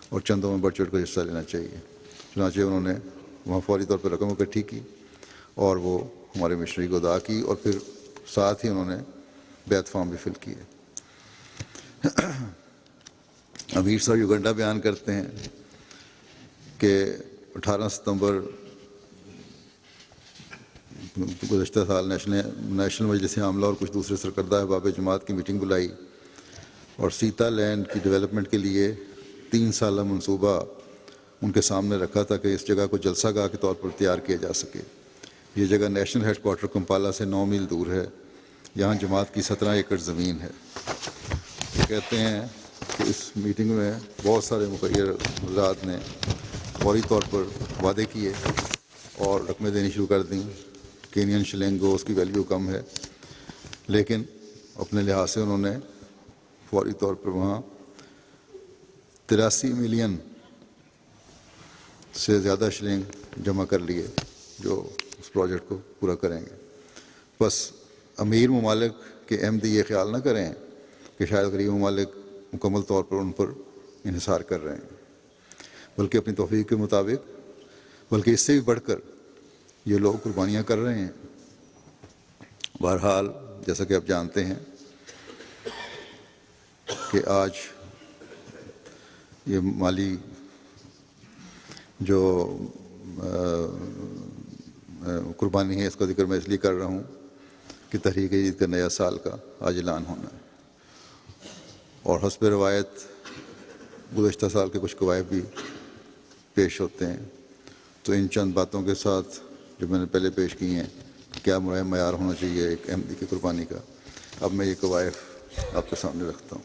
اور چندوں میں بڑھ چڑھ کر حصہ لینا چاہیے۔ چنانچہ انہوں نے وہاں فوری طور پر رقم اکٹھی کی اور وہ ہمارے مشنری کو ادا کی، اور پھر ساتھ ہی انہوں نے بیعت فارم بھی فل کیے۔ امیر صاحب یوگنڈا بیان کرتے ہیں کہ 18 ستمبر گزشتہ سال نیشنل مجلس عاملہ اور کچھ دوسرے سرکردہ احباب جماعت کی میٹنگ بلائی اور سیتا لینڈ کی ڈیولپمنٹ کے لیے 3 سالہ منصوبہ ان کے سامنے رکھا تھا کہ اس جگہ کو جلسہ گاہ کے طور پر تیار کیا جا سکے۔ یہ جگہ نیشنل ہیڈ کوارٹر کمپالا سے 9 میل دور ہے۔ یہاں جماعت کی 17 ایکڑ زمین ہے۔ وہ کہتے ہیں کہ اس میٹنگ میں بہت سارے مخیر حضرات نے فوری طور پر وعدے کیے اور رقمیں دینی شروع کر دیں۔ کینین شلنگ اس کی ویلیو کم ہے، لیکن اپنے لحاظ سے انہوں نے فوری طور پر وہاں 83 ملین سے زیادہ شلنگ جمع کر لیے جو اس پروجیکٹ کو پورا کریں گے۔ بس امیر ممالک کے احمدی یہ خیال نہ کریں کہ شاید غریب ممالک مکمل طور پر ان پر انحصار کر رہے ہیں، بلکہ اپنی توفیق کے مطابق، بلکہ اس سے بھی بڑھ کر یہ لوگ قربانیاں کر رہے ہیں۔ بہرحال جیسا کہ آپ جانتے ہیں کہ آج یہ مالی جو قربانی ہے، اس کا ذکر میں اس لیے کر رہا ہوں کہ تحریک جدید کا نیا سال کا آج اعلان ہونا ہے، اور حسب روایت گزشتہ سال کے کچھ قوائف بھی پیش ہوتے ہیں۔ تو ان چند باتوں کے ساتھ جو میں نے پہلے پیش کی ہیں کہ کیا معیار ہونا چاہیے ایک احمدی کی قربانی کا، اب میں یہ قوائف آپ کے سامنے رکھتا ہوں۔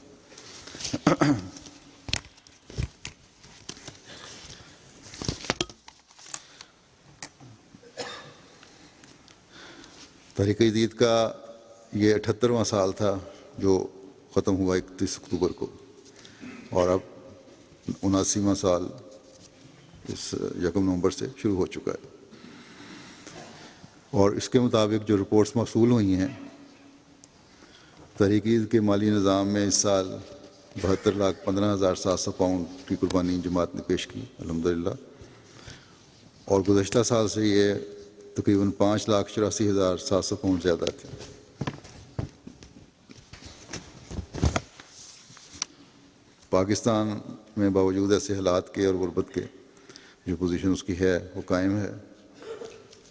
تحریک جدید کا یہ 78واں سال تھا جو ختم ہوا 31 اکتوبر کو، اور اب 79واں سال اس 1 نومبر سے شروع ہو چکا ہے۔ اور اس کے مطابق جو رپورٹس موصول ہوئی ہیں، تحریک جدید کے مالی نظام میں اس سال 72,15,700 پاؤنڈ کی قربانی جماعت نے پیش کی الحمدللہ، اور گزشتہ سال سے یہ تقریباً 5,84,700 پاؤنڈ زیادہ تھے۔ پاکستان میں باوجود ایسے حالات کے اور غربت کے جو پوزیشن اس کی ہے وہ قائم ہے۔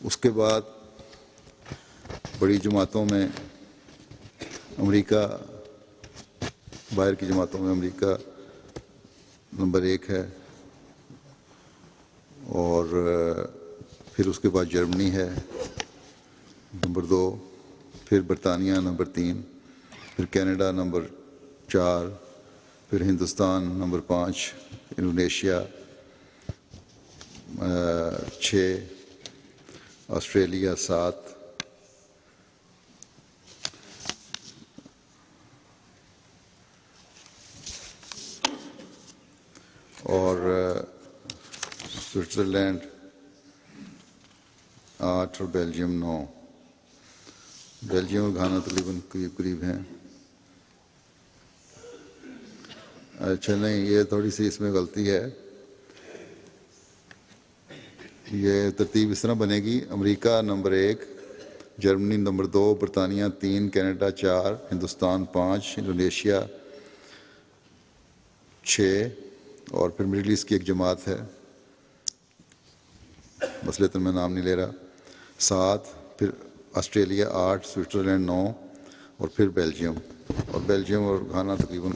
اس کے بعد بڑی جماعتوں میں امریکہ، باہر کی جماعتوں میں امریکہ نمبر 1 ہے، اور پھر اس کے بعد جرمنی ہے نمبر 2، پھر برطانیہ نمبر 3، پھر کینیڈا نمبر 4، پھر ہندوستان نمبر 5، انڈونیشیا 6، آسٹریلیا 7، اور سوئٹزرلینڈ 8 اور بیلجیم 9۔ بیلجیم اور گھانا تقریباً قریب ہیں۔ اچھا نہیں، یہ تھوڑی سی اس میں غلطی ہے، یہ ترتیب اس طرح بنے گی: امریکہ نمبر 1، جرمنی نمبر 2، برطانیہ 3، کینیڈا 4، ہندوستان 5، انڈونیشیا 6، اور پھر مڈل ایسٹ کی ایک جماعت ہے، مثلاً میں نام نہیں لے رہا، 7، پھر آسٹریلیا 8، سوئٹزرلینڈ 9، اور پھر بیلجیم، اور بیلجیم اور گھانا تقریباً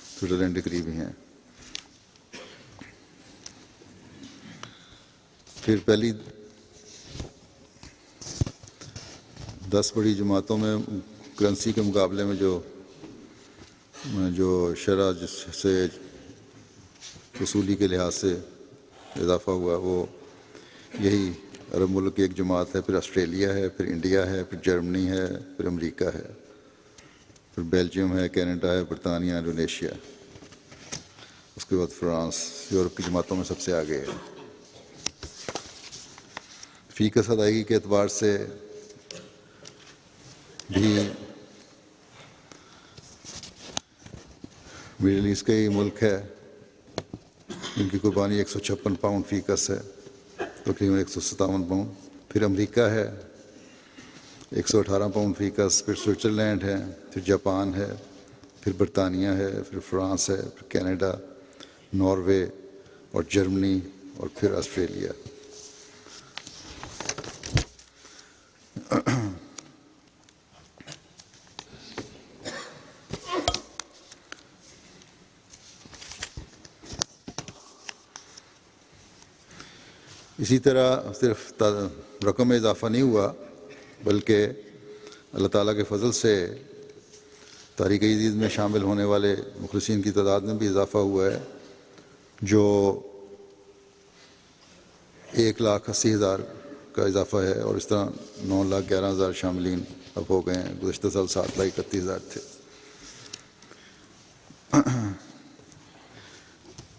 سوئٹزرلینڈ کے قریب ہی ہیں۔ پھر پہلی 10 بڑی جماعتوں میں کرنسی کے مقابلے میں جو شرح جس سے وصولی کے لحاظ سے اضافہ ہوا وہ یہی عرب ملک کی ایک جماعت ہے، پھر آسٹریلیا ہے، پھر انڈیا ہے، پھر جرمنی ہے، پھر امریکہ ہے، پھر بیلجیم ہے، کینیڈا ہے، برطانیہ، انڈونیشیا، اس کے بعد فرانس یورپ کی جماعتوں میں سب سے آگے ہے۔ فی کس ادائیگی کے اعتبار سے بھی مڈل ایسٹ کا یہ ملک ہے، ان کی قربانی 156 پاؤنڈ فی کس ہے، تقریباً 157 پاؤنڈ۔ پھر امریکہ ہے 118 پاؤنڈ فی کس، پھر سوئٹزرلینڈ ہے، پھر جاپان ہے پھر برطانیہ ہے، پھر فرانس ہے، پھر کینیڈا، ناروے اور جرمنی اور پھر آسٹریلیا۔ اسی طرح صرف رقم میں اضافہ نہیں ہوا، بلکہ اللہ تعالیٰ کے فضل سے تحریک جدید میں شامل ہونے والے مخلصین کی تعداد میں بھی اضافہ ہوا ہے، جو 1,80,000 کا اضافہ ہے، اور اس طرح 9,11,000 شاملین اب ہو گئے ہیں۔ گزشتہ سال 7,31,000 تھے۔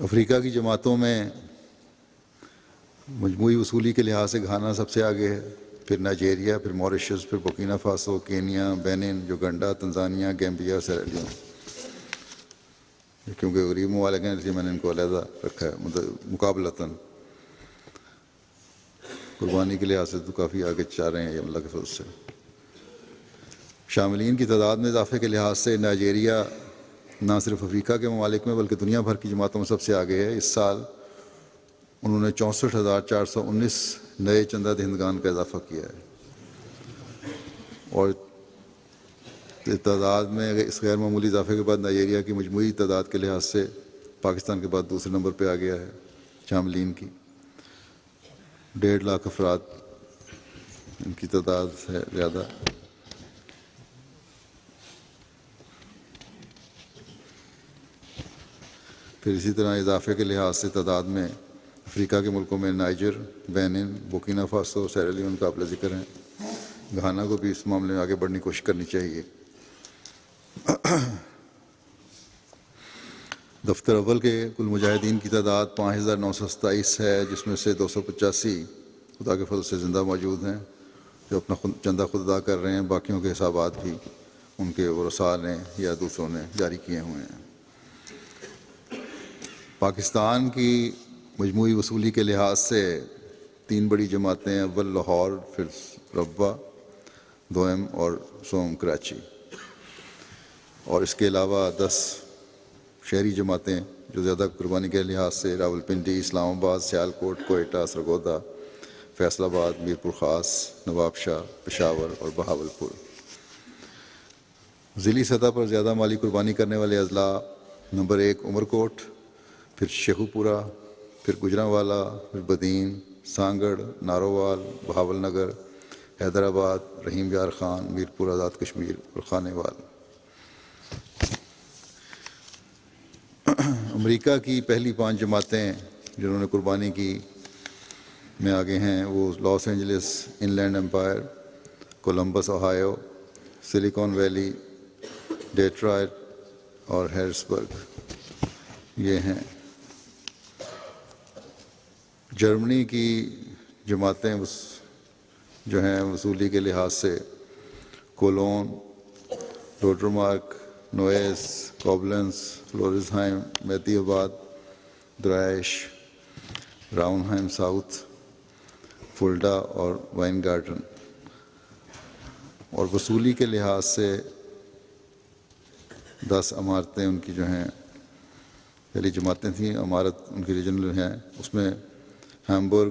افریقہ کی جماعتوں میں مجموعی وصولی کے لحاظ سے گھانا سب سے آگے ہے، پھر نائجیریا، پھر موریشس، پھر Burkina Faso, Kenya, Benin, Uganda, Tanzania, Gambia, Sierra Leone. کیونکہ غریب ممالک ہیں اس لیے میں نے ان کو علیحدہ رکھا ہے، مقابلتاً قربانی کے لحاظ سے تو کافی آگے چاہ رہے ہیں یہ اللہ کے فضل سے۔ شاملین کی تعداد میں اضافے کے لحاظ سے نائجیریا نہ صرف افریقہ کے ممالک میں بلکہ دنیا بھر کی جماعتوں میں سب سے آگے ہے۔ اس سال انہوں نے 64,419 نئے چندہ دہندگان کا اضافہ کیا ہے، اور تعداد میں اس غیر معمولی اضافے کے بعد نائجیریا کی مجموعی تعداد کے لحاظ سے پاکستان کے بعد دوسرے نمبر پہ آ گیا ہے شاملین کی۔ 1.5 لاکھ افراد ان کی تعداد ہے زیادہ۔ پھر اسی طرح اضافے کے لحاظ سے تعداد میں افریقہ کے ملکوں میں نائجر، بینن، بورکینا فاسو، سیرا لیون قابل ذکر ہیں۔ گھانا کو بھی اس معاملے میں آگے بڑھنے کی کوشش کرنی چاہیے۔ دفتر اول کے کل مجاہدین کی تعداد 5,927 ہے، جس میں سے 285 خدا کے فضل سے زندہ موجود ہیں جو اپنا چندہ خود ادا کر رہے ہیں۔ باقیوں کے حسابات بھی ان کے ورثاء نے یا دوسروں نے جاری کیے ہوئے ہیں۔ پاکستان کی مجموعی وصولی کے لحاظ سے 3 بڑی جماعتیں، اول لاہور، پھر ربوہ، دوئم اور سوم کراچی، اور اس کے علاوہ 10 شہری جماعتیں جو زیادہ قربانی کے لحاظ سے راولپنڈی، اسلام آباد، سیالکوٹ، کوئٹہ، سرگودا، فیصل آباد، میرپور خاص، نواب شاہ، پشاور اور بہاولپور۔ ضلعی سطح پر زیادہ مالی قربانی کرنے والے اضلاع: نمبر 1 عمرکوٹ، پھر شیخو پورہ، پھر گجرانوالہ، پھر بدین، سانگڑ، نارووال، بہاول نگر، حیدرآباد، رحیم یار خان، میرپور آزاد کشمیر اور خانے وال۔ امریکہ کی پہلی 5 جماعتیں جنہوں نے قربانی کی میں آگے ہیں، وہ Los Angeles, Inland Empire, Columbus Ohio, Silicon Valley, Detroit اور ہیرسبرگ، یہ ہیں۔ جرمنی کی جماعتیں جو ہیں وصولی کے لحاظ سے کولون، روٹرمارک، نویس، کوبلنس، فلورزہائم، میتی آباد، درائش، راؤنہائم ساؤتھ، فلڈا اور وائن گارڈن۔ اور وصولی کے لحاظ سے 10 عمارتیں ان کی جو ہیں، پہلی جماعتیں تھیں، عمارت ان کی ریجنل ہیں، اس میں ہیمبرگ،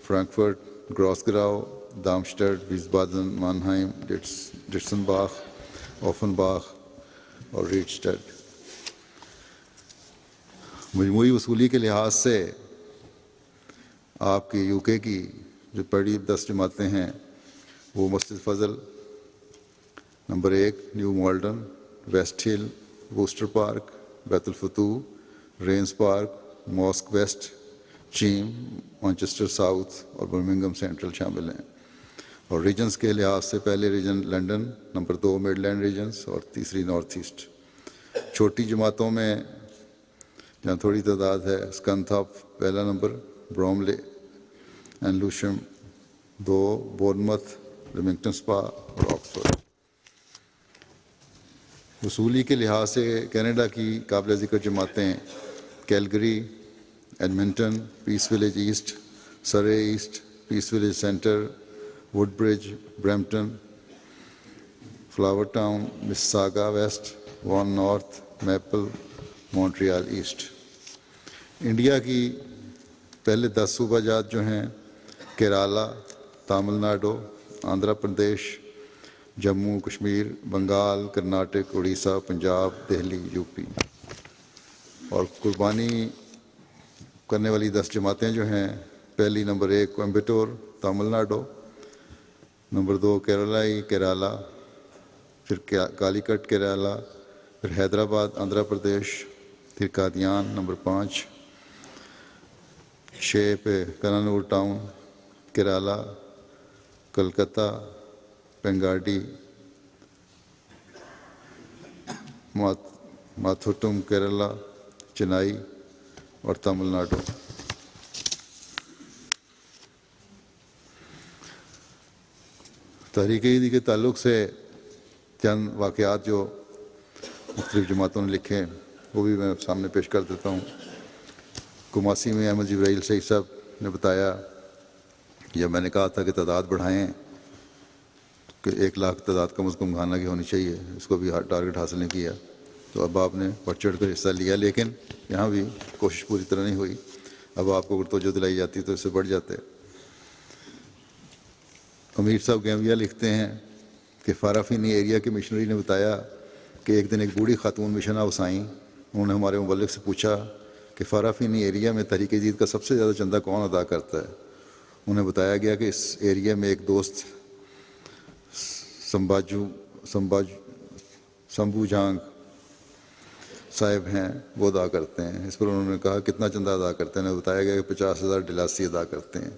فرینکفرٹ، گراسگراؤ، دارمسٹڈ، ویسبادن، مانہائم، ڈٹسنباخ، اوفنباخ اور ریڈسٹڈ۔ مجموعی وصولی کے لحاظ سے آپ کی یو کے کی جو بڑی 10 جماعتیں ہیں وہ Masjid Fazl, number 1 New Malden, West Hill, Worcester Park, Baitul Futuh, Raynes Park, mosque West, Cheam, Manchester South اور برمنگھم سینٹرل شامل ہیں۔ اور ریجنز کے لحاظ سے پہلے region London, number 2 Midland regions اور تیسری نارتھ ایسٹ۔ چھوٹی جماعتوں میں جہاں تھوڑی تعداد ہے، اسکنتھاپ پہلا نمبر، بروملے اینڈ لوشم 2، بورنمتھ، لیمنگٹن سپا اور آکسفورڈ۔ وصولی کے لحاظ سے کینیڈا کی قابل ذکر جماعتیں Calgary, Edmonton, Peace Village East, Surrey East, Peace Village Centre, Woodbridge, Brampton, Flower Town, Mississauga West, 1 North Maple Montreal East. India کی پہلے 10 صوبہ جات جو ہیں کیرالا، تامل ناڈو، آندھرا پردیش، جموں کشمیر، بنگال، کرناٹک، اڑیسہ، پنجاب، دہلی، یو پی۔ اور قربانی کرنے والی 10 جماعتیں جو ہیں، پہلی نمبر 1 کوئمبٹور تامل ناڈو، نمبر 2 کیرالا، پھر کالی کٹ کیرالا، پھر حیدرآباد آندھرا پردیش، پھر قادیان نمبر 5، 6 پہ کنانور ٹاؤن کیرالا، کلکتہ، پنگاڈی، ماتھوٹم کیرالا، چنائی اور تمل ناڈو۔ تحریک عیدی کے تعلق سے چند واقعات جو مختلف جماعتوں نے لکھے ہیں وہ بھی میں سامنے پیش کر دیتا ہوں۔ کماسی میں احمد جبرائیل شہید صاحب نے بتایا، جب میں نے کہا تھا کہ تعداد بڑھائیں کہ 1 لاکھ تعداد کم از کم گھانا کی ہونی چاہیے، اس کو بھی ٹارگٹ حاصل نہیں کیا، تو اب آپ نے بڑھ چڑھ کر حصہ لیا، لیکن یہاں بھی کوشش پوری طرح نہیں ہوئی۔ اب آپ کو اگر توجہ دلائی جاتی تو اس سے بڑھ جاتے۔ امیر صاحب گیمویا لکھتے ہیں کہ فارافینی ایریا کے مشنری نے بتایا کہ ایک دن ایک بوڑھی خاتون مشن ہاؤس آئیں۔ انہوں نے ہمارے مبلغ سے پوچھا کہ فارافینی ایریا میں تحریک جدید کا سب سے زیادہ چندہ کون ادا کرتا ہے؟ انہیں بتایا گیا کہ اس ایریا میں ایک دوست سمبو جھانگ صاحب ہیں، وہ ادا کرتے ہیں۔ اس پر انہوں نے کہا کتنا چندہ ادا کرتے ہیں؟ انہیں بتایا گیا کہ 50,000 ڈلاسی ادا کرتے ہیں۔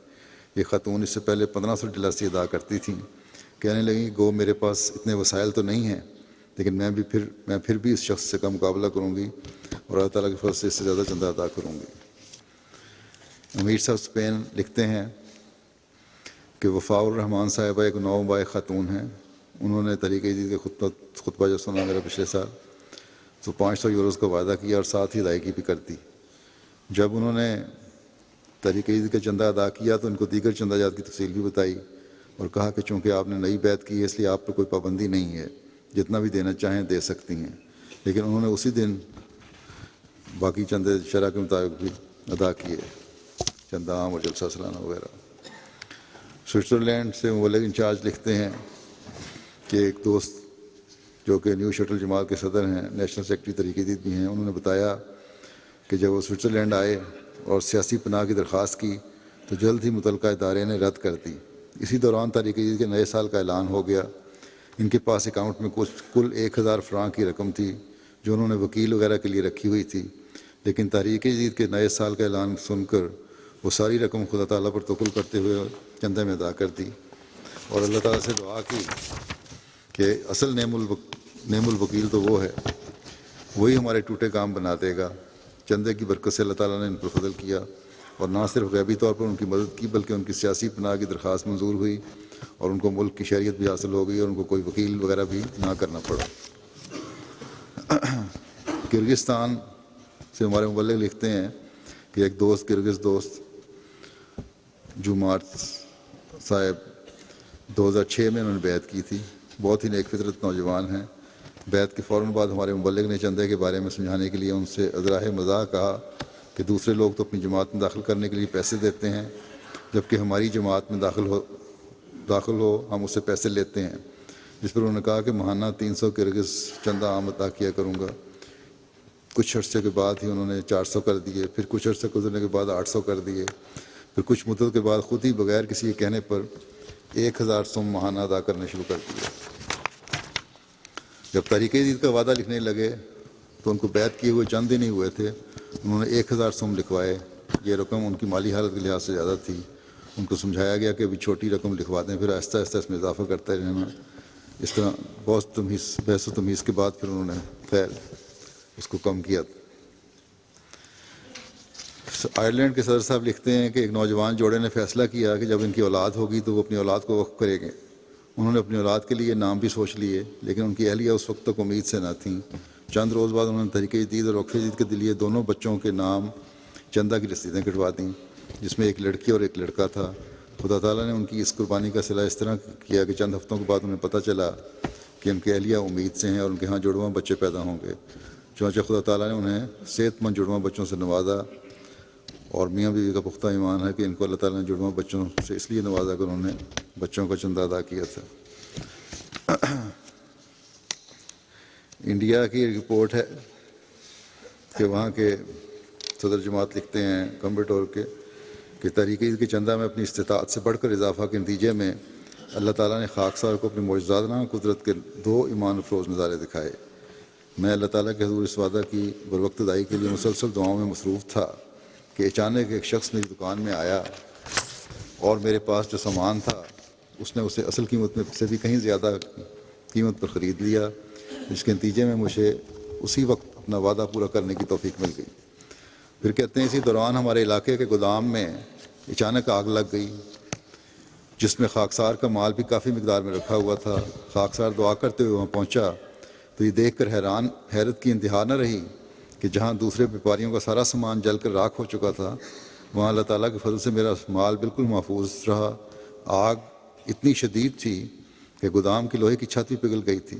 یہ خاتون اس سے پہلے 1500 ڈلاسی ادا کرتی تھیں۔ کہنے لگیں گو میرے پاس اتنے وسائل تو نہیں ہیں، لیکن میں پھر بھی اس شخص سے کا مقابلہ کروں گی اور اللہ تعالیٰ کے فضل سے اس سے زیادہ چندہ ادا کروں گی۔ امیر صاحب اسپین لکھتے ہیں کہ وفاء الرحمان صاحبہ ایک نوبائے خاتون ہیں۔ انہوں نے تحریک جدید کے خطبہ جو سنا میرا پچھلے سال، تو 500 یوروز کا وعدہ کیا اور ساتھ ہی ادائیگی بھی کر دی۔ جب انہوں نے تحریک جدید کا چندہ ادا کیا تو ان کو دیگر چندہ جات کی تفصیل بھی بتائی اور کہا کہ چونکہ آپ نے نئی بیعت کی ہے اس لیے آپ پر کوئی پابندی نہیں ہے، جتنا بھی دینا چاہیں دے سکتی ہیں۔ لیکن انہوں نے اسی دن باقی چندے شرح کے مطابق بھی ادا کیے، چندہ عام اور جلسہ سالانہ وغیرہ۔ سوئٹزرلینڈ سے مبلغ انچارج لکھتے ہیں کہ ایک دوست جو کہ نیو شٹل جماعت کے صدر ہیں، نیشنل سیکرٹری تحریک جدید بھی ہیں، انہوں نے بتایا کہ جب وہ سوئٹزرلینڈ آئے اور سیاسی پناہ کی درخواست کی تو جلد ہی متعلقہ ادارے نے رد کر دی۔ اسی دوران تحریک جدید کے نئے سال کا اعلان ہو گیا۔ ان کے پاس اکاؤنٹ میں کل 1000 فرانک کی رقم تھی جو انہوں نے وکیل وغیرہ کے لیے رکھی ہوئی تھی، لیکن تحریک جدید کے نئے سال کا اعلان سن کر وہ ساری رقم خدا تعالیٰ پر توکل کرتے ہوئے چندے میں ادا کر دی اور اللہ تعالیٰ سے دعا کی کہ اصل نعم الوکیل تو وہ ہے، وہی ہمارے ٹوٹے کام بنا دے گا۔ چندے کی برکت سے اللہ تعالیٰ نے ان پر فضل کیا اور نہ صرف غیبی طور پر ان کی مدد کی بلکہ ان کی سیاسی پناہ کی درخواست منظور ہوئی اور ان کو ملک کی شہریت بھی حاصل ہو گئی اور ان کو کوئی وکیل وغیرہ بھی نہ کرنا پڑا۔ کرگزستان سے ہمارے مبلغ لکھتے ہیں کہ ایک دوست کرگز دوست جومارت صاحب 2006 میں انہوں نے بیعت کی تھی۔ بہت ہی نیک فطرت نوجوان ہیں۔ بیعت کے فوراً بعد ہمارے مبلغ نے چندے کے بارے میں سمجھانے کے لیے ان سے ازراہ مزاح کہا کہ دوسرے لوگ تو اپنی جماعت میں داخل کرنے کے لیے پیسے دیتے ہیں، جبکہ ہماری جماعت میں داخل ہو ہم اس سے پیسے لیتے ہیں۔ جس پر انہوں نے کہا کہ ماہانہ 300 کرگز چندہ عام عطا کیا کروں گا۔ کچھ عرصے کے بعد ہی انہوں نے 400 کر دیے، پھر کچھ عرصے گزرنے کے بعد 800 کر دیے، پھر کچھ مدت کے بعد خود ہی بغیر کسی کے کہنے پر 1000 سوم ماہانہ ادا کرنے شروع کر دیے۔ جب تحریک جدید کا وعدہ لکھنے لگے تو ان کو بیعت کیے ہوئے چند دن ہی ہوئے تھے، انہوں نے 1000 سوم لکھوائے۔ یہ رقم ان کی مالی حالت کے لحاظ سے زیادہ تھی۔ ان کو سمجھایا گیا کہ ابھی چھوٹی رقم لکھوا دیں، پھر آہستہ آہستہ اس میں اضافہ کرتے رہنا۔ اس طرح بہت بحث و تمیز کے بعد پھر انہوں نے خیر اس کو کم کیا۔ آئرلینڈ کے صدر صاحب لکھتے ہیں کہ ایک نوجوان جوڑے نے فیصلہ کیا کہ جب ان کی اولاد ہوگی تو وہ اپنی اولاد کو وقف کریں گے۔ انہوں نے اپنی اولاد کے لیے نام بھی سوچ لیے، لیکن ان کی اہلیہ اس وقت تک امید سے نہ تھیں۔ چند روز بعد انہوں نے تحریک جدید اور وقف جدید کے لیے دونوں بچوں کے نام چندہ کی رسیدیں کٹوا دیں، جس میں ایک لڑکی اور ایک لڑکا تھا۔ خدا تعالیٰ نے ان کی اس قربانی کا صلہ اس طرح کیا کہ چند ہفتوں کے بعد انہیں پتہ چلا کہ ان کے اہلیہ امید سے ہیں اور ان کے ہاں جڑواں بچے پیدا ہوں گے۔ چنانچہ خدا تعالیٰ نے انہیں صحت مند جڑواں بچوں سے نوازا، اور میاں بیوی کا پختہ ایمان ہے کہ ان کو اللہ تعالیٰ نے جڑواں بچوں سے اس لیے نوازا کہ انہوں نے بچوں کا چندہ ادا کیا تھا۔ انڈیا کی رپورٹ ہے کہ وہاں کے صدر جماعت لکھتے ہیں کمبٹور کے کہ تحریک عید کے چندہ میں اپنی استطاعت سے بڑھ کر اضافہ کے نتیجے میں اللہ تعالیٰ نے خاکسار کو اپنی معجزانہ قدرت کے 2 ایمان افروز نظارے دکھائے۔ میں اللہ تعالیٰ کے حضور اس وعدہ کی بروقت ادائی کے لیے مسلسل دعاؤں میں مصروف تھا کہ اچانک ایک شخص میری دکان میں آیا اور میرے پاس جو سامان تھا اس نے اسے اصل قیمت میں سے بھی کہیں زیادہ قیمت پر خرید لیا، جس کے نتیجے میں مجھے اسی وقت اپنا وعدہ پورا کرنے کی توفیق مل گئی۔ پھر کہتے ہیں اسی دوران ہمارے علاقے کے گودام میں اچانک آگ لگ گئی، جس میں خاکسار کا مال بھی کافی مقدار میں رکھا ہوا تھا۔ خاکسار دعا کرتے ہوئے وہاں پہنچا تو یہ دیکھ کر حیرت کی انتہا نہ رہی کہ جہاں دوسرے بیپاریوں کا سارا سامان جل کر راکھ ہو چکا تھا، وہاں اللہ تعالیٰ کے فضل سے میرا مال بالکل محفوظ رہا۔ آگ اتنی شدید تھی کہ گودام کی لوہے کی چھت بھی پگھل گئی تھی۔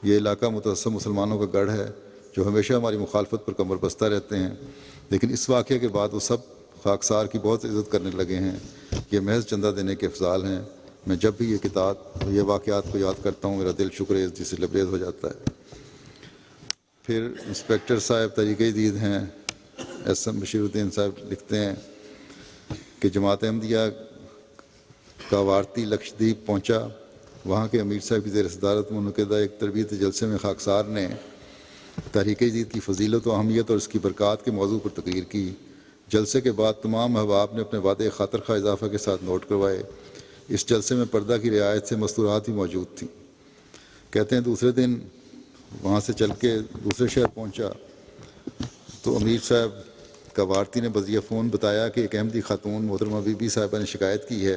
یہ علاقہ متعصب مسلمانوں کا گڑھ ہے جو ہمیشہ ہماری مخالفت پر کمر بستہ رہتے ہیں، لیکن اس واقعے کے بعد وہ سب خاکسار کی بہت عزت کرنے لگے ہیں۔ یہ محض چندہ دینے کے افضال ہیں۔ میں جب بھی یہ واقعات کو یاد کرتا ہوں میرا دل شکر عزتی سے لبریز ہو جاتا ہے۔ پھر انسپیکٹر صاحب طریقہ جدید ہیں ایس ایم بشیر الدین صاحب لکھتے ہیں کہ جماعت احمدیہ کا وارتی لکشدیپ پہنچا۔ وہاں کے امیر صاحب کی زیر صدارت منعقدہ ایک تربیت جلسے میں خاکسار نے تحریک جدید کی فضیلت و اہمیت اور اس کی برکات کے موضوع پر تقریر کی۔ جلسے کے بعد تمام احباب نے اپنے وعدے خاطر خواہ اضافہ کے ساتھ نوٹ کروائے۔ اس جلسے میں پردہ کی رعایت سے مستورات بھی موجود تھیں۔ کہتے ہیں دوسرے دن وہاں سے چل کے دوسرے شہر پہنچا تو امیر صاحب کا وارتی نے بذریعہ فون بتایا کہ ایک احمدی خاتون محترمہ بی بی صاحبہ نے شکایت کی ہے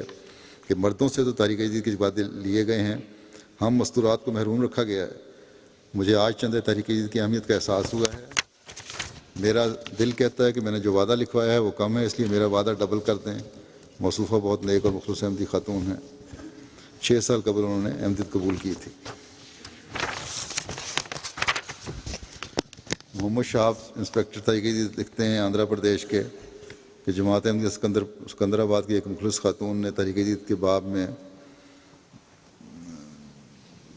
کہ مردوں سے تو تحریک جدید کے وعدے لیے گئے ہیں، ہم مستورات کو محروم رکھا گیا ہے۔ مجھے آج چند تحریک جدید کی اہمیت کا احساس ہوا ہے۔ میرا دل کہتا ہے کہ میں نے جو وعدہ لکھوایا ہے وہ کم ہے، اس لیے میرا وعدہ ڈبل کر دیں۔ موصوفہ بہت نیک اور مخلص احمدی خاتون ہیں۔ 6 سال قبل انہوں نے احمدیت قبول کی تھی۔ محمد شہاب انسپیکٹر تحریک جدید لکھتے ہیں آندھرا پردیش کے کہ جماعت احمدیہ سکندر آباد کی ایک مخلص خاتون نے تحریک جدید کے باب میں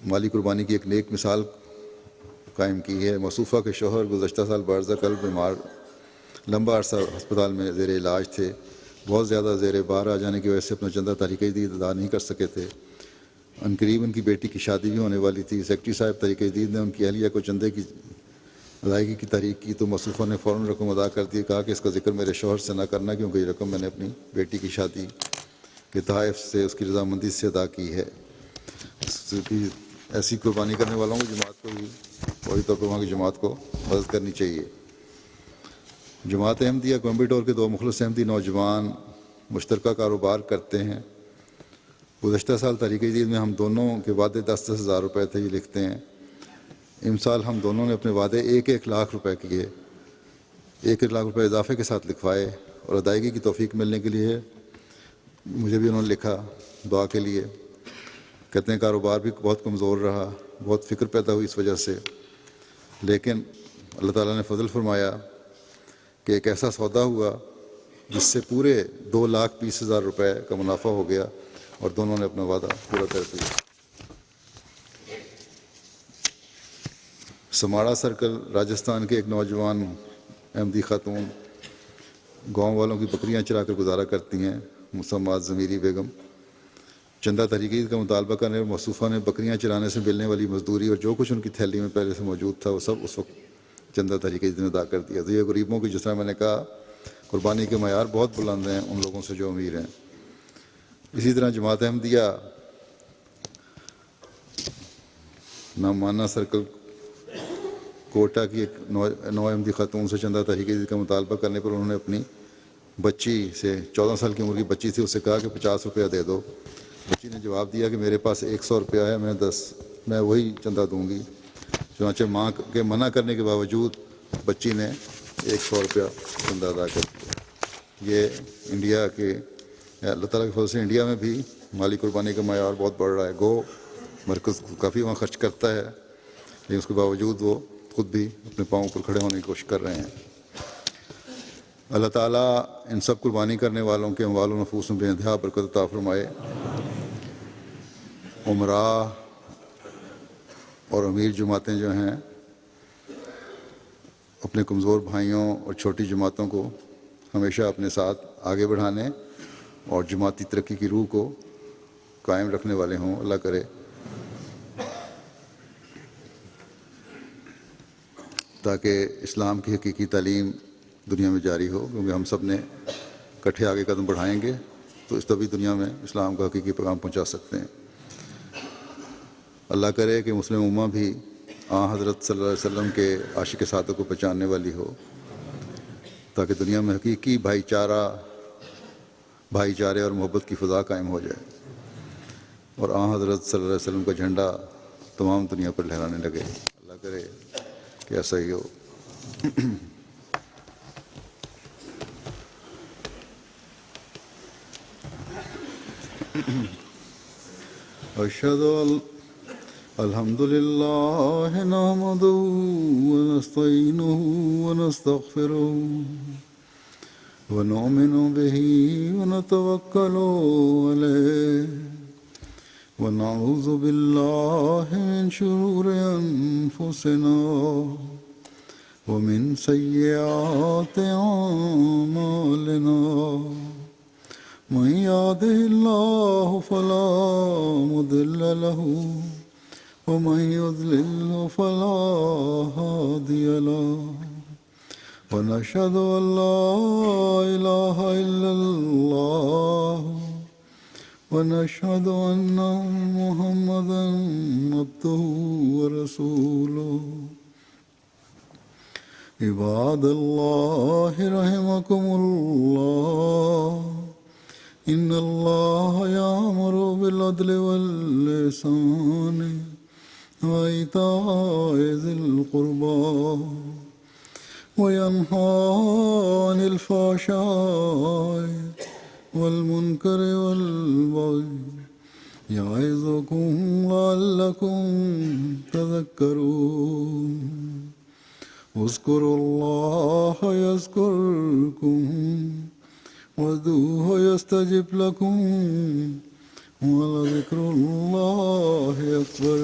مالی قربانی کی ایک نیک مثال قائم کی ہے۔ موصوفہ کے شوہر گزشتہ سال بعرضہ قلب بیمار لمبا عرصہ ہسپتال میں زیر علاج تھے۔ بہت زیادہ زیر بار آ جانے کی وجہ سے اپنا چندہ تحریک جدید ادا نہیں کر سکے تھے۔ عنقریب ان کی بیٹی کی شادی بھی ہونے والی تھی۔ سیکرٹری صاحب تحریک جدید نے ان کی اہلیہ کو چندے کی ادائیگی کی تحریک کی تو موصوفہ نے فوراً رقم ادا کر دی، کہا کہ اس کا ذکر میرے شوہر سے نہ کرنا کیونکہ یہ رقم میں نے اپنی بیٹی کی شادی کے تحائف سے اس کی رضامندی سے ادا کی ہے۔ ایسی قربانی کرنے والوں کو جماعت کو بھی فوری طور پر وہاں کی جماعت کو مدد کرنی چاہیے۔ جماعت احمدیہ کوئمبٹور کے 2 مخلص احمدی نوجوان مشترکہ کاروبار کرتے ہیں۔ گزشتہ سال تحریک جدید میں ہم دونوں کے وعدے 10-10 ہزار روپے تھے، یہ لکھتے ہیں۔ امسال ہم دونوں نے اپنے وعدے 1-1 لاکھ روپے کیے، 1-1 لاکھ روپے اضافے کے ساتھ لکھوائے اور ادائیگی کی توفیق ملنے کے لیے مجھے بھی انہوں نے لکھا دعا کے لیے۔ کہتے ہیں کاروبار بھی بہت کمزور رہا، بہت فکر پیدا ہوئی اس وجہ سے، لیکن اللہ تعالیٰ نے فضل فرمایا کہ ایک ایسا سودا ہوا جس سے پورے 2,20,000 روپے کا منافع ہو گیا اور دونوں نے اپنا وعدہ پورا کر دیا۔ سماڑا سرکل راجستھان کے ایک نوجوان احمدی خاتون گاؤں والوں کی بکریاں چرا کر گزارا کرتی ہیں، مسمات ضمیری بیگم۔ چندہ تحریک جدید کا مطالبہ کرنے اور موصوفہ نے بکریاں چرانے سے ملنے والی مزدوری اور جو کچھ ان کی تھیلی میں پہلے سے موجود تھا وہ سب اس وقت چندہ تحریک جدید نے ادا کر دیا۔ تو یہ غریبوں کی، جس طرح میں نے کہا، قربانی کے معیار بہت بلند ہیں ان لوگوں سے جو امیر ہیں۔ اسی طرح جماعت احمدیہ نامانہ سرکل کوٹا کی ایک نو احمدی خاتون سے چندہ تحریک جدید کا مطالبہ کرنے پر انہوں نے اپنی بچی سے، 14 سال کی عمر کی بچی تھی، اس سے کہا کہ 50 روپیہ دے دو۔ بچی نے جواب دیا کہ میرے پاس 100 روپیہ ہے، میں وہی چندہ دوں گی۔ چنانچہ ماں کے منع کرنے کے باوجود بچی نے 100 روپیہ چندہ ادا کر دیا۔ یہ انڈیا کے اللہ تعالیٰ کے فضل سے انڈیا میں بھی مالی قربانی کا معیار بہت بڑھ رہا ہے۔ گو مرکز کافی وہاں خرچ کرتا ہے، لیکن اس کے باوجود وہ خود بھی اپنے پاؤں پر کھڑے ہونے کی کوشش کر رہے ہیں۔ اللہ تعالیٰ ان سب قربانی کرنے والوں کے اموال و نفوس میں بے انتہا برکت عطا فرمائے۔ عمرہ اور امیر جماعتیں جو ہیں اپنے کمزور بھائیوں اور چھوٹی جماعتوں کو ہمیشہ اپنے ساتھ آگے بڑھانے اور جماعتی ترقی کی روح کو قائم رکھنے والے ہوں۔ اللہ کرے تاکہ اسلام کی حقیقی تعلیم دنیا میں جاری ہو، کیونکہ ہم سب نے اکٹھے آگے قدم بڑھائیں گے تو اس تبھی دنیا میں اسلام کا حقیقی پیغام پہنچا سکتے ہیں۔ اللہ کرے کہ مسلم امہ بھی حضرت صلی اللہ علیہ وسلم کے عاشق صادق کو پہچاننے والی ہو، تاکہ دنیا میں حقیقی بھائی چارے اور محبت کی فضا قائم ہو جائے اور حضرت صلی اللہ علیہ وسلم کا جھنڈا تمام دنیا پر لہرانے لگے۔ اللہ کرے کہ ایسا ہی ہو۔ اشہد ان الحمد للہ نحمدہ ونستعینہ ونستغفرہ ونؤمن بہ ونتوکل علیہ ونعوذ باللہ من شرور انفسنا ومن سیئات اعمالنا من يهده الله فلا مضل له ومن يضلل فلا هادي له ونشهد أن لا إله إلا الله ونشهد أن محمدا عبده ورسوله عباد الله رحمكم الله إن الله يأمر بالعدل والإحسان وإيتاء ذي القربى وينهى عن الفحشاء والمنكر والبغي يعظكم لعلكم تذكرون اذكروا الله يذكركم وادعوه يستجب لكم ولذكر الله أكبر۔